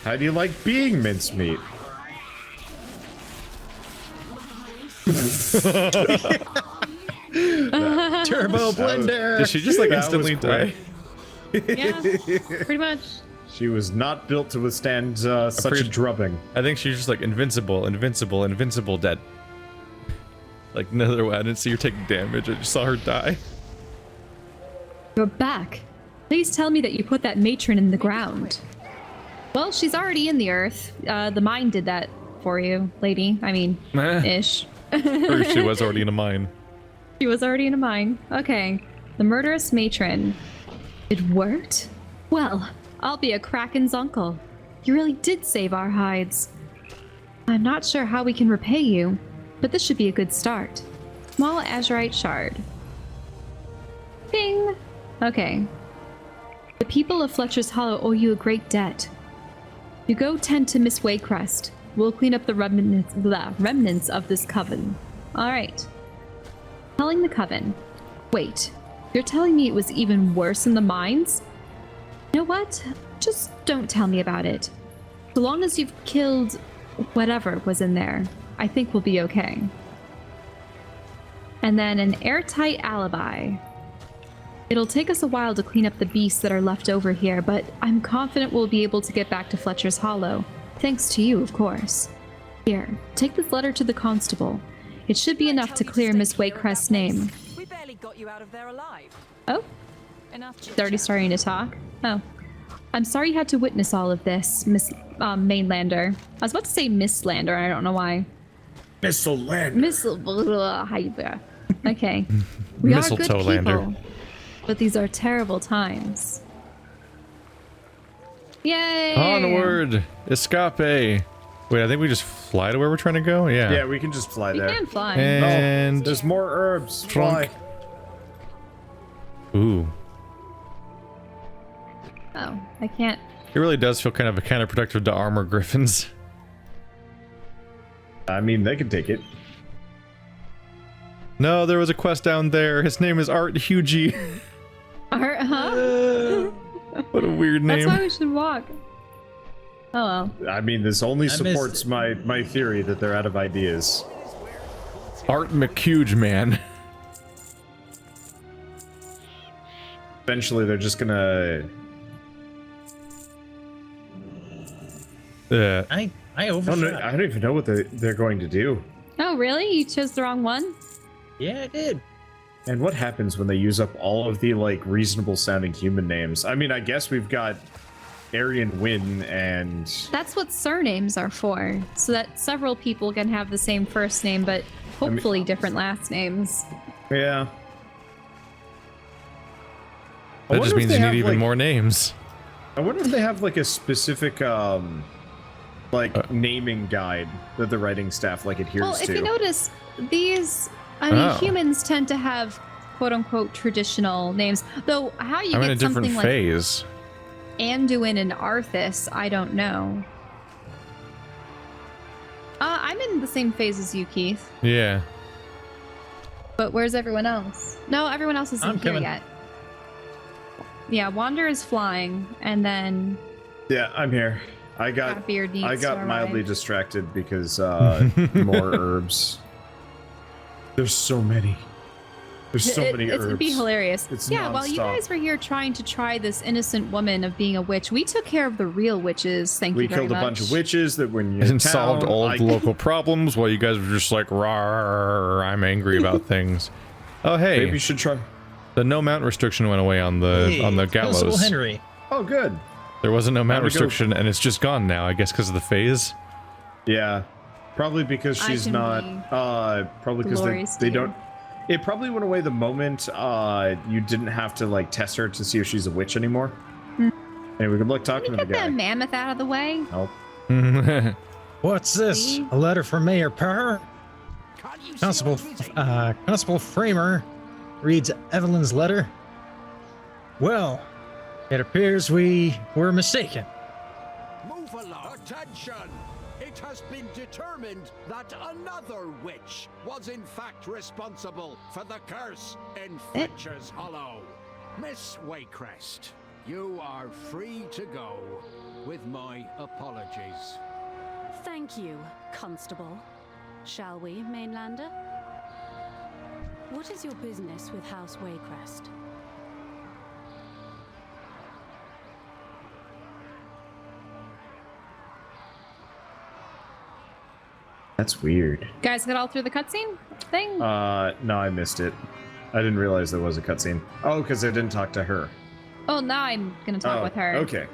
How do you like being mincemeat? Turbo blender. Did she just like That was instantly die? Yeah, pretty much. She was not built to withstand such a drubbing. I think she's just like invincible, dead. Like no other way. I didn't see her take damage. I just saw her die. You're back. Please tell me that you put that matron in the ground. Well, she's already in the earth. The mine did that for you, lady. I mean, ish. Or she was already in a mine. She was already in a mine. Okay. The murderous matron. It worked? Well, I'll be a Kraken's uncle. You really did save our hides. I'm not sure how we can repay you, but this should be a good start. Small azurite shard. Bing! Okay. The people of Fletcher's Hollow owe you a great debt. You go tend to Miss Waycrest. We'll clean up the remnants of this coven. Alright. Telling the coven. Wait, you're telling me it was even worse in the mines? You know what? Just don't tell me about it. So long as you've killed whatever was in there, I think we'll be okay. And then an airtight alibi. It'll take us a while to clean up the beasts that are left over here, but I'm confident we'll be able to get back to Fletcher's Hollow. Thanks to you, of course. Here, take this letter to the constable. It should be enough to clear Miss Waycrest's name. We barely got you out of there alive. Oh? Enough. She's already starting to talk? Oh. I'm sorry you had to witness all of this, Miss Mainlander. I was about to say Miss Lander, I don't know why. Missile land. Okay. We are good Mistletoe people, Lander. but these are terrible times. Yay! Onward! Escape! Wait, I think we just fly to where we're trying to go? Yeah. Yeah, we can just fly We there. can fly. And... There's more herbs. Trunk. Fly. Ooh. Oh, I can't. It really does feel kind of counterproductive to armor griffins. I mean, they can take it. No, there was a quest down there. His name is Art Hugie. Art, huh? What a weird name. That's why we should walk. Oh well. I mean, this only missed supports it. my theory that they're out of ideas. Art McHuge, man. Eventually, they're just gonna... I I don't overshot. even know what they're going to do. Oh really? You chose the wrong one? Yeah, I did. And what happens when they use up all of the, like, reasonable-sounding human names? I mean, I guess we've got Aryan Wynn and... That's what surnames are for, so that several people can have the same first name, but hopefully different last names. Yeah. I That wonder just if means they you have, need even like- more names. I wonder if they have, like, a specific, naming guide that the writing staff, like, adheres Well, if to. you notice, these, I mean, Oh. humans tend to have quote-unquote traditional names, though how you I'm in a get different something like phase. Anduin and Arthas, I don't know. I I'm in the same phase as you, Keith. Yeah. But where's everyone else? No, everyone else isn't I'm here coming. yet. Yeah, Wander is flying, and then Yeah, I'm here. I got Beard needs I to got mildly arrive. distracted because more herbs. There's so many. There's so many herbs. It'd be hilarious. It's yeah, while you nonstop. guys were here trying to try this innocent woman of being a witch, we took care of the real witches. Thank We you very killed a much. bunch of witches that when you And solved all of the local problems while you guys were just like, rawr, I'm angry about things. Oh, hey. Maybe you should try. The no mount restriction went away on the Constable gallows. Henry. Oh, good. There was a no mount Time to go. restriction, and it's just gone now. I guess because of the phase. Yeah, probably because I she's can not. be Probably because glorious they too. don't. It probably went away the moment you didn't have to like test her to see if she's a witch anymore. Anyway, good luck talking to the Get that guy. mammoth out of the way. Nope. What's this? See? A letter from Mayor Parr? Constable Framer reads Evelyn's letter. Well, it appears we were mistaken. Move along. Attention! It has been determined that another witch was in fact responsible for the curse in Fletcher's Hollow. Miss Waycrest, you are free to go with my apologies. Thank you, Constable. Shall we, Mainlander? What is your business with House Waycrest? That's weird. Guys, got all through the cutscene thing? No, I missed it. I didn't realize there was a cutscene. Oh, because I didn't talk to her. Oh, now I'm gonna talk Oh, with her. Okay.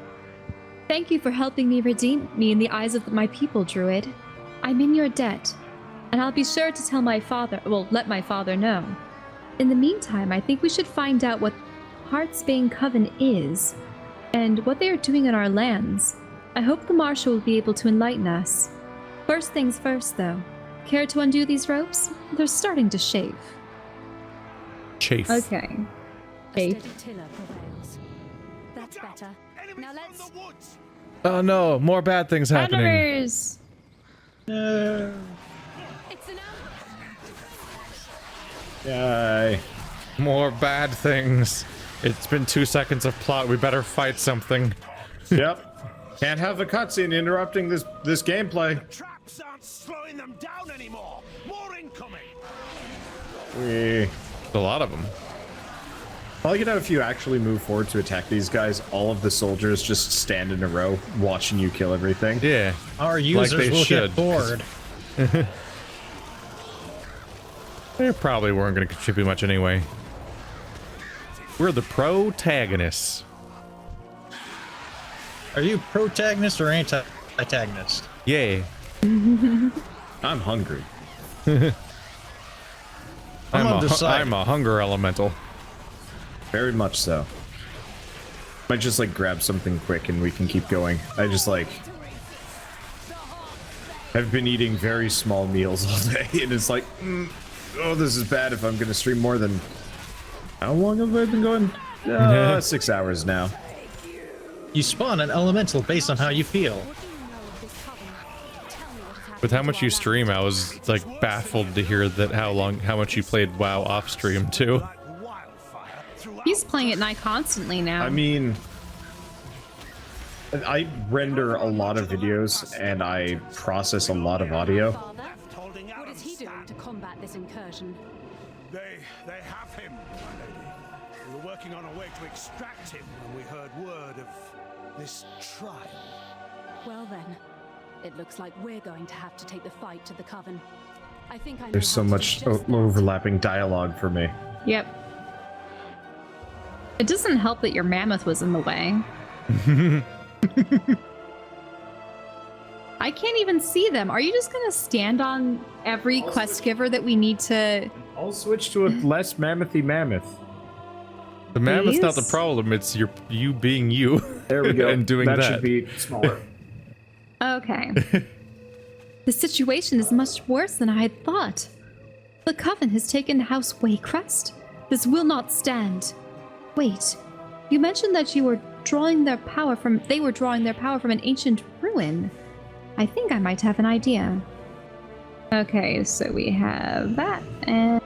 Thank you for helping me redeem me in the eyes of my people, Druid. I'm in your debt, and I'll be sure to tell my father, let my father know. In the meantime, I think we should find out what Heartsbane Coven is, and what they are doing on our lands. I hope the Marshal will be able to enlighten us. First things first, though. Care to undo these ropes? They're starting to shave. Chafe. Okay. A Chafe. steady tiller prevails. That's better. Now let's... Oh no, more bad things happening. Predators! It's an Yay. More bad things. It's been 2 seconds of plot. We better fight something. Yep. Can't have a cutscene interrupting this gameplay. Traps aren't slowing them down anymore. More incoming. A lot of them. I like it how if you actually move forward to attack these guys, all of the soldiers just stand in a row watching you kill everything. Yeah. Our users they will should, get bored. They probably weren't going to contribute much anyway. We're the protagonists. Are you protagonist or antagonist? Yay. I'm hungry. I'm undecided. I'm a hunger elemental. Very much so. Might just like grab something quick and we can keep going. I just like... I've been eating very small meals all day and it's like, oh, this is bad if I'm gonna stream more than... How long have I been going? 6 hours now. You spawn an elemental based on how you feel. With how much you stream, I was like baffled to hear that how much you played WoW off stream too. He's playing it nigh constantly now. I mean... I render a lot of videos and I process a lot of audio. Father? What is he doing to combat this incursion? They have him, my lady. We were working on a way to extract him when we heard word of this trial. Well then, it looks like we're going to have to take the fight to the Coven. I think I know There's so how to much do just that. overlapping dialogue for me. Yep. It doesn't help that your mammoth was in the way. I can't even see them. Are you just gonna stand on every quest giver that we need to... I'll switch to a less mammothly mammoth. The mammoth's not the Please? problem, it's you being you. There we go. and doing that. Should be smaller. Okay. The situation is much worse than I had thought. The Coven has taken House Waycrest. This will not stand. Wait, you mentioned that you were drawing their power from... They were drawing their power from an ancient ruin. I think I might have an idea. Okay, so we have that and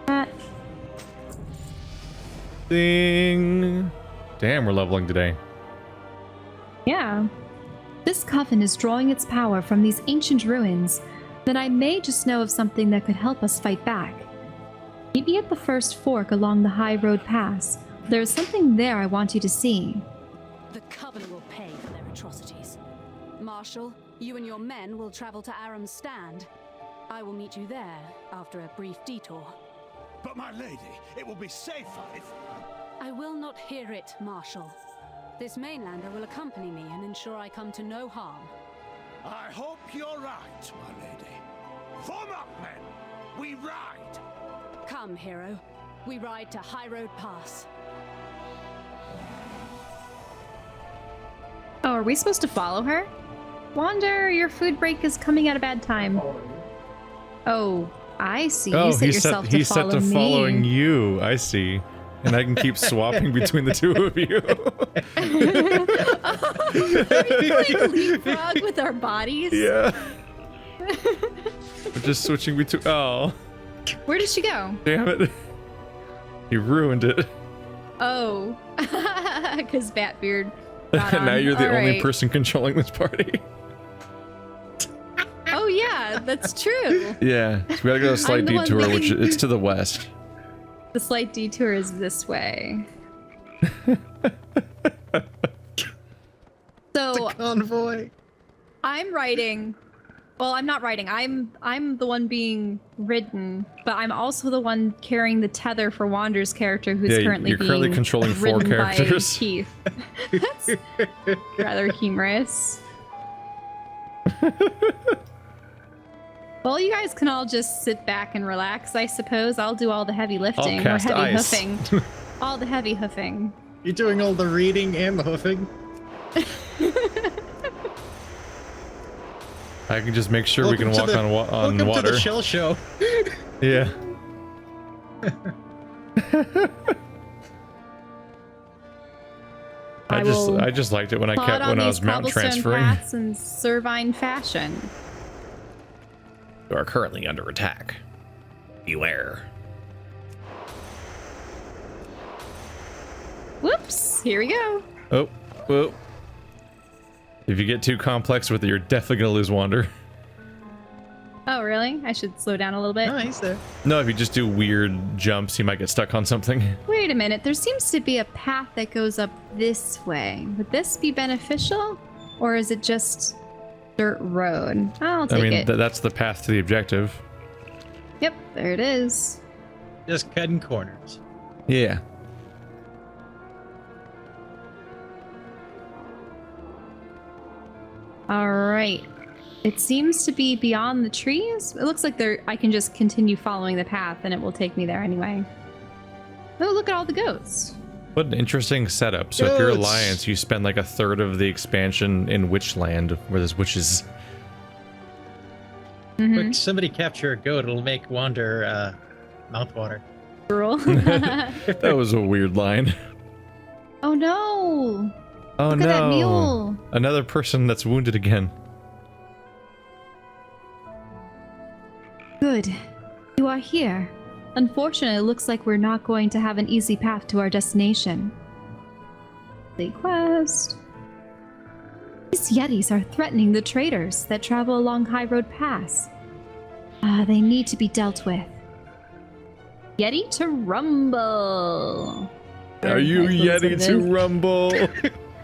that. Ding. Damn, we're leveling today. Yeah. This coven is drawing its power from these ancient ruins. Then I may just know of something that could help us fight back. Meet me at the first fork along the High Road Pass. There is something there I want you to see. The Coven will pay for their atrocities. Marshal, you and your men will travel to Aram's stand. I will meet you there after a brief detour. But my lady, it will be safer if... I will not hear it, Marshal. This mainlander will accompany me and ensure I come to no harm. I hope you're right, my lady. Form up, men! We ride! Come, hero. We ride to High Road Pass. Oh, are we supposed to follow her? Wander, your food break is coming at a bad time. Oh, I see. You set yourself to follow me. Following you. I see. And I can keep swapping between the two of you. We like leapfrog with our bodies? Yeah. We're just switching between. Oh. Where did she go? Damn it. You ruined it. Oh. Because Batbeard got on. Now you're the All only right. person controlling this party. Oh, yeah, that's true. Yeah. So we gotta go a slight I'm the one detour, which leading- it's to the west. The slight detour is this way. So Convoy. I'm riding. Well, I'm not riding. I'm the one being ridden, but I'm also the one carrying the tether for Wander's character, who's Yeah, currently you're currently being controlling 4 ridden characters. by Keith. That's rather humorous. Well, you guys can all just sit back and relax, I suppose. I'll do all the heavy lifting or cast heavy ice. hoofing. All the heavy hoofing. You're doing all the reading and the hoofing. I can just make sure we can Welcome walk to on Welcome water. to the shell show. Yeah. I will I just liked it when I plod on was these mount cobblestone transferring. paths in Servine fashion. You are currently under attack. Beware. Whoops! Here we go. Oh, whoa. If you get too complex with it, you're definitely gonna lose Wander. Oh, really? I should slow down a little bit. No, he's there. No, if you just do weird jumps, you might get stuck on something. Wait a minute. There seems to be a path that goes up this way. Would this be beneficial? Or is it just dirt road? I'll take I mean, it. that's the path to the objective. Yep, there it is. Just cutting corners. Yeah. All right. It seems to be beyond the trees. It looks like I can just continue following the path and it will take me there anyway. Oh, look at all the goats. What an interesting setup. So if you're Goats. Alliance, you spend like a third of the expansion in Witchland, where there's witches. Quick, somebody capture a goat. It'll make Wander mouthwater. Girl. That was a weird line. Oh no! Oh Look no. at that mule. Another person that's wounded again. Good. You are here. Unfortunately, it looks like we're not going to have an easy path to our destination. The quest. These Yetis are threatening the traders that travel along High Road Pass. They need to be dealt with. Yeti to rumble. Are you I suppose Yeti it to is. rumble?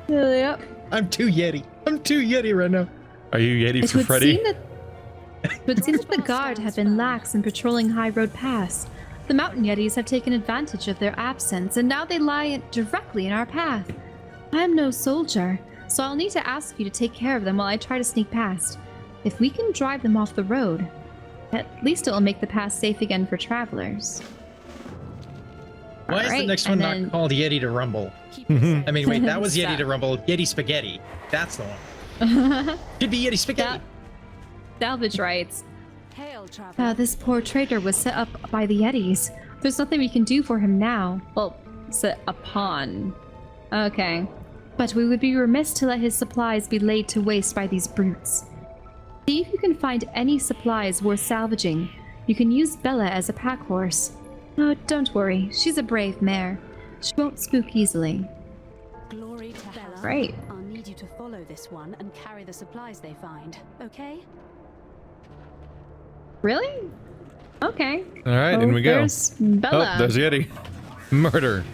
Yep. I'm too Yeti. I'm too Yeti right now. Are you Yeti It for would Freddy? seem that But since the guard have been lax in patrolling High Road Pass, the mountain yetis have taken advantage of their absence, and now they lie directly in our path. I am no soldier, so I'll need to ask you to take care of them while I try to sneak past. If we can drive them off the road, at least it will make the pass safe again for travelers. Why is the Alright, next one and not called Yeti to Rumble? Keep it I mean, wait, that was Yeti Stop. to Rumble. Yeti Spaghetti. That's the one. Could be Yeti Spaghetti. Salvage writes, Hail, traveler. this poor trader was set up by the Yetis. There's nothing we can do for him now. Well, set upon. Okay. But we would be remiss to let his supplies be laid to waste by these brutes. See if you can find any supplies worth salvaging. You can use Bella as a pack horse. Oh, don't worry. She's a brave mare. She won't spook easily. Glory to Bella. Great. I'll need you to follow this one and carry the supplies they find, okay? Really? Okay. All right, in we go. There's Bella. Oh, there's Yeti. Murder.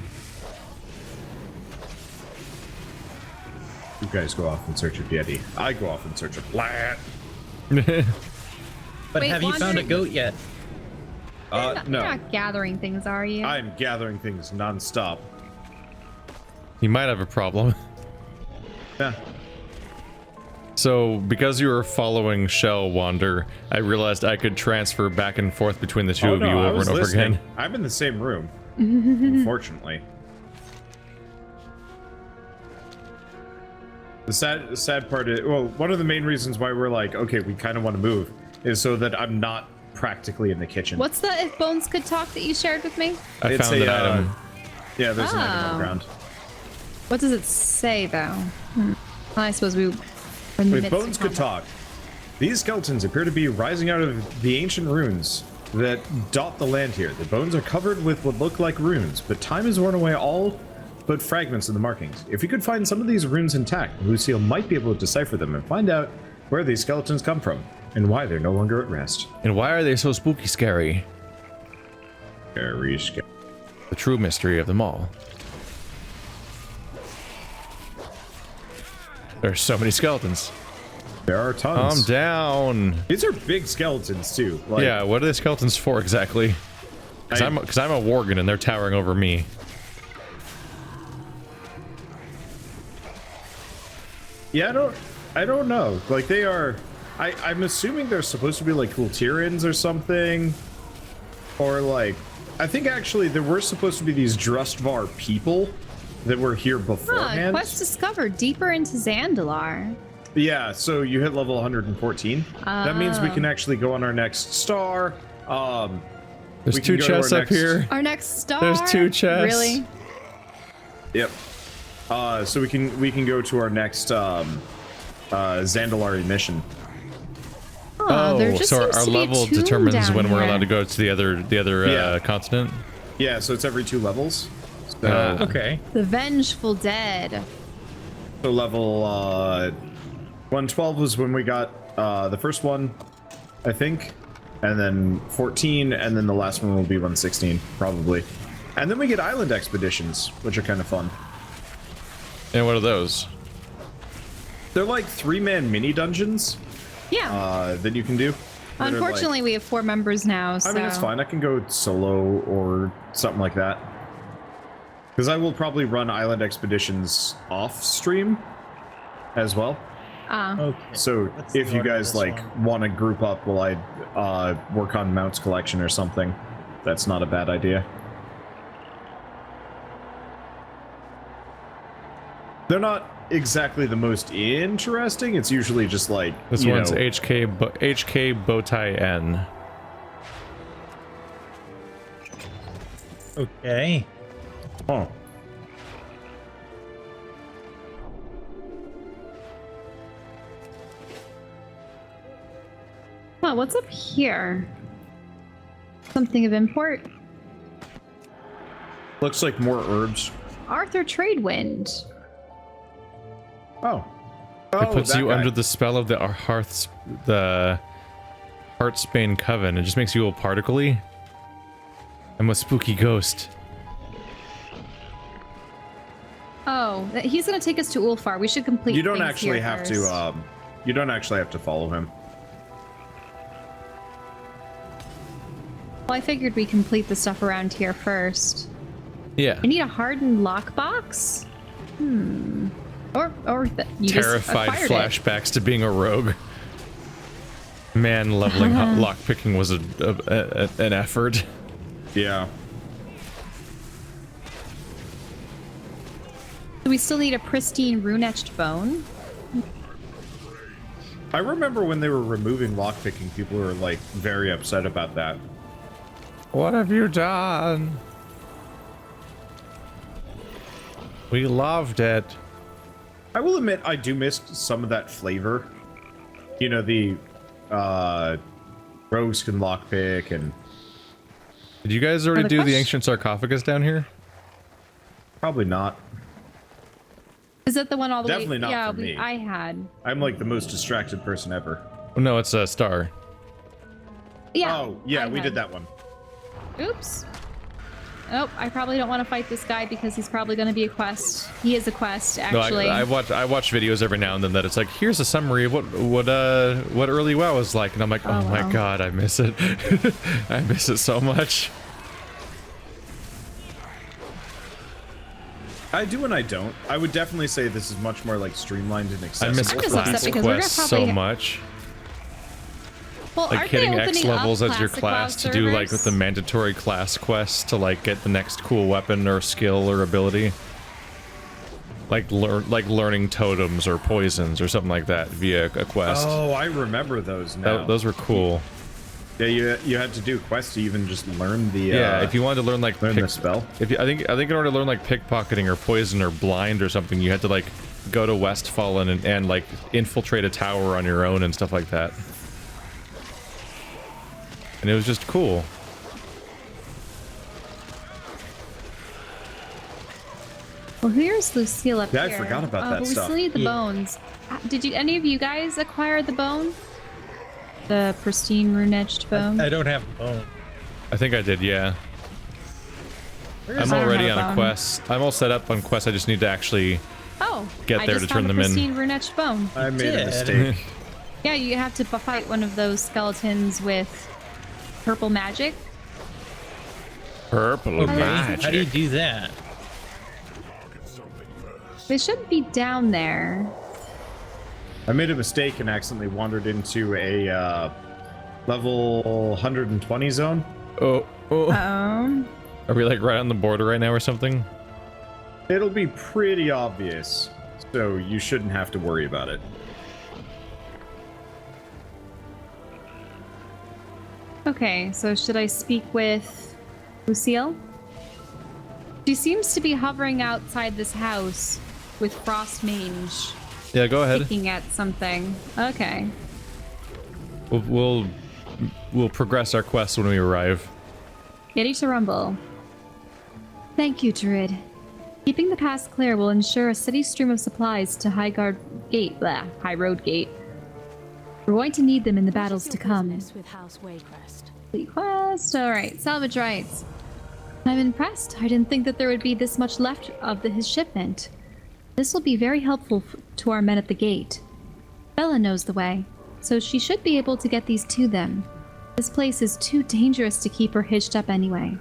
You guys go off in search of Yeti. I go off in search of Blat. But Wait, have you found a wandering- goat yet? You're No. not gathering things, are you? I'm gathering things non-stop. You might have a problem. Yeah. So, because you were following Shell Wander, I realized I could transfer back and forth between the two of you I over was and over listening. again. I'm in the same room. Unfortunately. The sad part is, well, one of the main reasons why we're like, okay, we kind of want to move is so that I'm not practically in the kitchen. What's the If Bones Could Talk that you shared with me? I It's found a, an item. Yeah, there's an item on Oh. the ground. What does it say, though? I suppose we... When Wait, bones could talk. These skeletons appear to be rising out of the ancient runes that dot the land here. The bones are covered with what look like runes, but time has worn away all but fragments of the markings. If we could find some of these runes intact, Lucille might be able to decipher them and find out where these skeletons come from and why they're no longer at rest. And why are they so spooky scary? Very scary. The true mystery of them all. There's so many skeletons. There are Calm tons. down. These are big skeletons too. Like, Yeah, what are the skeletons for exactly? Because I'm a worgen and they're towering over me. Yeah, I don't know. Like they are. I'm assuming they're supposed to be like Kultirans or something, or like I think actually there were supposed to be these Drustvar people that were here beforehand. Quest discovered deeper into Zandalar. Yeah, so you hit level 114. That means we can actually go on our next star. There's we can two go to our chests up next- here. Our next star. There's two chests. Really? Yep. So we can go to our next Zandalari mission. There just so seems our to be a level tomb determines down when we're here. allowed to go to the other Yeah. continent. Yeah, so it's every 2 levels. So, Okay. The Vengeful Dead. so level 112 was when we got the first one, I think, and then 14, and then the last one will be 116 probably, and then we get island expeditions, which are kind of fun. And what are those? They're like 3-man mini dungeons Yeah. that you can do. that are, Unfortunately, we have 4 members now. So. I mean, it's fine. I can go solo or something like that. Because I will probably run island expeditions off stream as well. Okay. So What's the if you order of guys this like one? want to group up while I work on mounts collection or something, that's not a bad idea. They're not exactly the most interesting. It's usually just like This you one's know, HK Bowtie N. Okay. Oh. Oh, what's up here? Something of import? Looks like more herbs. Arthur Tradewind. Oh. It puts that you guy. under the spell of the Heartsbane Coven. It just makes you all particle-y. I'm a spooky ghost. Oh, he's gonna take us to Ulfar. We should complete. You don't things actually here have first. to. You don't actually have to follow him. Well, I figured we complete the stuff around here first. Yeah. I need a hardened lockbox. Or you Terrified just acquired flashbacks to being a rogue. Man, leveling lockpicking was an effort. Yeah. Do we still need a pristine rune-etched bone? I remember when they were removing lockpicking, people were like very upset about that. What have you done? We loved it. I will admit, I do miss some of that flavor. You know, the roast and lockpick and... Did you guys already do the ancient sarcophagus down here? Probably not. Is that the one all the Definitely way? not Yeah, for me. I had. I'm like the most distracted person ever. Oh, no, it's a star. Yeah. Oh, yeah, we had. did that one. Oops. Nope, I probably don't want to fight this guy because he's probably going to be a quest. He is a quest, actually. No, I watch videos every now and then that it's like, here's a summary of what early WoW was like, and I'm like, oh my god, I miss it. I miss it so much. I do and I don't. I would definitely say this is much more like streamlined and accessible. I miss I'm just upset class because we're gonna quests probably so much. Well, Like aren't hitting they X opening levels up as your classic class WoW to do like servers? the mandatory class quests to like get the next cool weapon or skill or ability. Like learning totems or poisons or something like that via a quest. Oh, I remember those now. Those were cool. Yeah, you had to do quests to even just learn the... Yeah, if you wanted to learn like the spell. I think in order to learn like pickpocketing or poison or blind or something, you had to like go to Westfallen and like infiltrate a tower on your own and stuff like that. And it was just cool. Well, here's Lucille up Yeah, here. I forgot about that but stuff. we still need the bones. Did any of you guys acquire the bone? The pristine rune-etched bone? I don't have a bone. I think I did, yeah. I'm I don't already have on a a bone. quest. I'm all set up on quests. I just need to actually get there to turn them I in. just found a pristine rune-etched bone. I made a did. mistake. Yeah, you have to fight one of those skeletons with purple magic. Purple Okay, magic. how do you do that? They shouldn't be down there. I made a mistake and accidentally wandered into a level 120 zone. Oh. Oh. Are we like right on the border right now or something? It'll be pretty obvious, so you shouldn't have to worry about it. Okay, so should I speak with Lucille? She seems to be hovering outside this house with Frost Mange, Yeah, go ahead. picking at something. Okay. We'll progress our quest when we arrive. Ready to rumble. Thank you, Druid. Keeping the pass clear will ensure a steady stream of supplies to High Road Gate. We're going to need them in the battles to come. With House Waycrest. Complete quest. Alright, salvage rights. I'm impressed. I didn't think that there would be this much left of his shipment. This will be very helpful to our men at the gate. Bella knows the way, so she should be able to get these to them. This place is too dangerous to keep her hitched up anyway.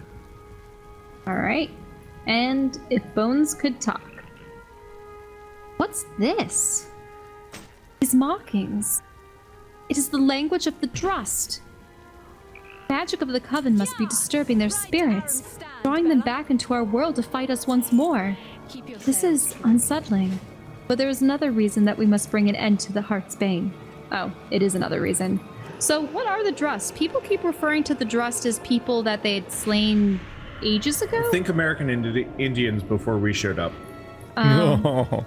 Alright. And if bones could talk. What's this? These markings. It is the language of the Drust. Magic of the Coven must be disturbing their spirits, drawing them back into our world to fight us once more. This is unsettling. But there is another reason that we must bring an end to the Heart's Bane. Oh, it is another reason. So what are the Drust? People keep referring to the Drust as people that they had slain ages ago? Think American Indians before we showed up. Oh.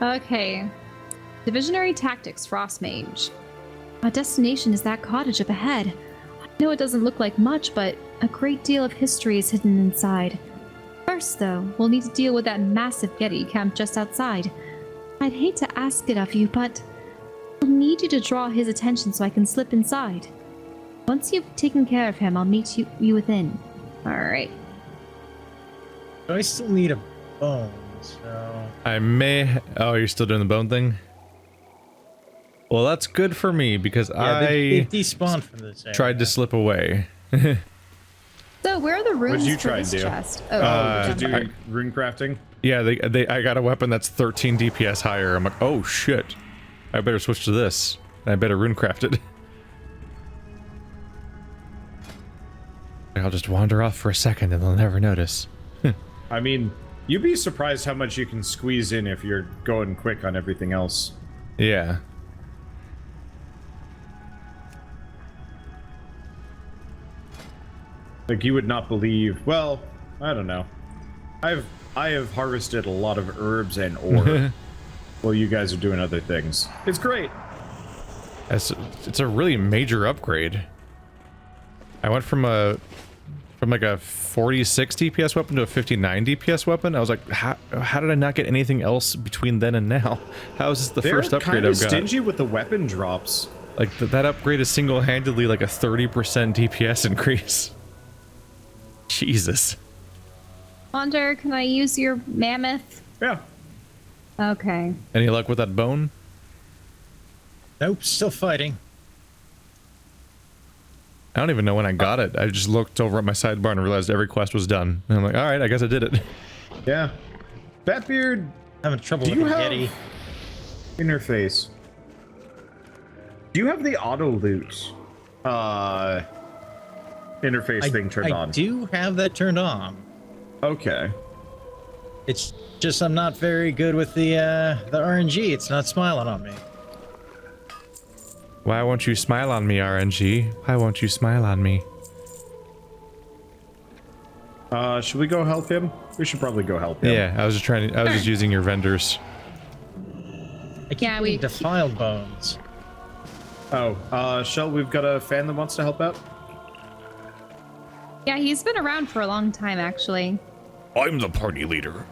Okay. Divisionary Tactics, Frost Mage. Our destination is that cottage up ahead. I know it doesn't look like much, but a great deal of history is hidden inside. First, though, we'll need to deal with that massive Yeti camped just outside. I'd hate to ask it of you, but I'll need you to draw his attention so I can slip inside. Once you've taken care of him, I'll meet you within. Alright. So I still need a bone, so... I may... Oh, you're still doing the bone thing? Well, that's good for me because Yeah, they despawned from this area. tried to slip away. So, where are the runes you for try this and do? chest? To do rune crafting? Yeah, I got a weapon that's 13 DPS higher. I'm like, oh shit. I better switch to this. I better runecraft it. I'll just wander off for a second and they'll never notice. I mean, you'd be surprised how much you can squeeze in if you're going quick on everything else. Yeah. Like, you would not believe... Well, I don't know. I have harvested a lot of herbs and ore while you guys are doing other things. It's great. It's a really major upgrade. I went from like a 40-60 DPS weapon to a 59 DPS weapon. I was like, how did I not get anything else between then and now? How is this the first upgrade I've got? They're stingy with the weapon drops. Like that upgrade is single-handedly like a 30% DPS increase. Jesus. Wander, can I use your mammoth? Yeah. Okay. Any luck with that bone? Nope, still fighting. I don't even know when I got it. I just looked over at my sidebar and realized every quest was done. And I'm like, all right, I guess I did it. Yeah. Fatbeard, Having trouble do with you the have Yeti. interface? Do you have the auto loot interface thing turned on? I do have that turned on. Okay. It's just I'm not very good with the RNG. It's not smiling on me. Why won't you smile on me, RNG? Why won't you smile on me? Should we go help him? We should probably go help him. Yeah, I was just using your vendors. I can't eat defiled bones. Oh, Shell, we've got a fan that wants to help out. Yeah, he's been around for a long time, actually. I'm the party leader.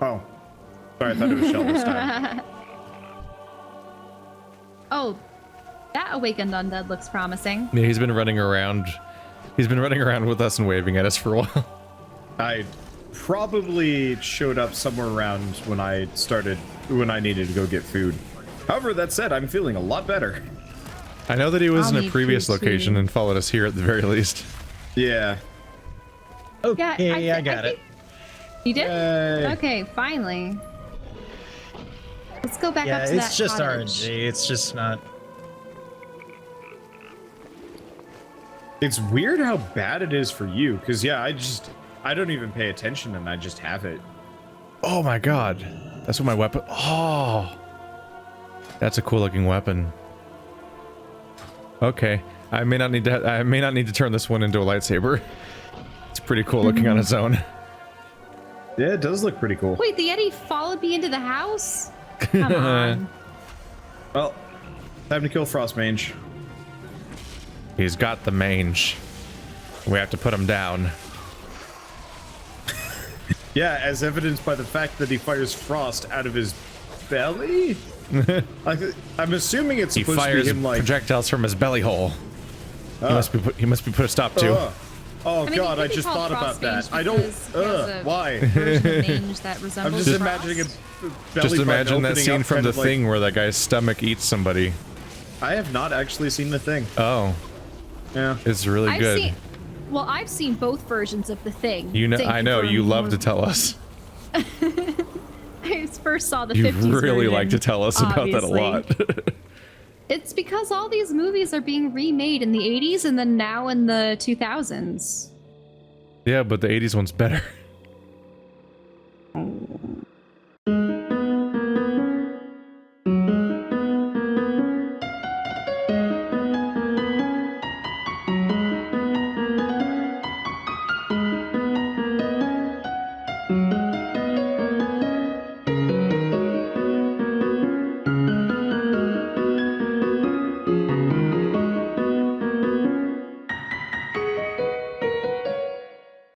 Oh. Sorry, I thought it was Shell this time. Oh, that awakened undead looks promising. Yeah, he's been running around. He's been running around with us and waving at us for a while. I probably showed up somewhere around when I needed to go get food. However, that said, I'm feeling a lot better. I know that he was I'll in a need previous food, location too. and followed us here at the very least. Yeah. Okay, I got it. You did? Yay. Okay, finally. Let's go back Yeah, up to that it's just cottage. RNG. It's just not. It's weird how bad it is for you, because yeah, I don't even pay attention and I just have it. Oh my god. That's what my weapon... Oh! That's a cool looking weapon. Okay. I may not need to turn this one into a lightsaber. It's pretty cool looking on its own. Yeah, it does look pretty cool. Wait, the Yeti followed me into the house? Come on. Well, time to kill Frostmage. He's got the mange. We have to put him down. Yeah, as evidenced by the fact that he fires frost out of his belly? I'm assuming it's He supposed to fires be him like... projectiles from his belly hole. He must be put a stop to. Oh I mean, god, he I could be just called thought about that. Frostmage I don't... because he has a why? version of mange that I'm resembles just frost. imagining a belly Just button imagine that opening scene up, from kind The of like- Thing where that guy's stomach eats somebody. I have not actually seen The Thing. Oh, Yeah. it's really good. I've seen both versions of The Thing. You know, Thank I know for you love more- to tell us. I first saw the You 50s really version, like to tell us about that a obviously. lot. It's because all these movies are being remade in the 80s and then now in the 2000s. Yeah, but the 80s one's better.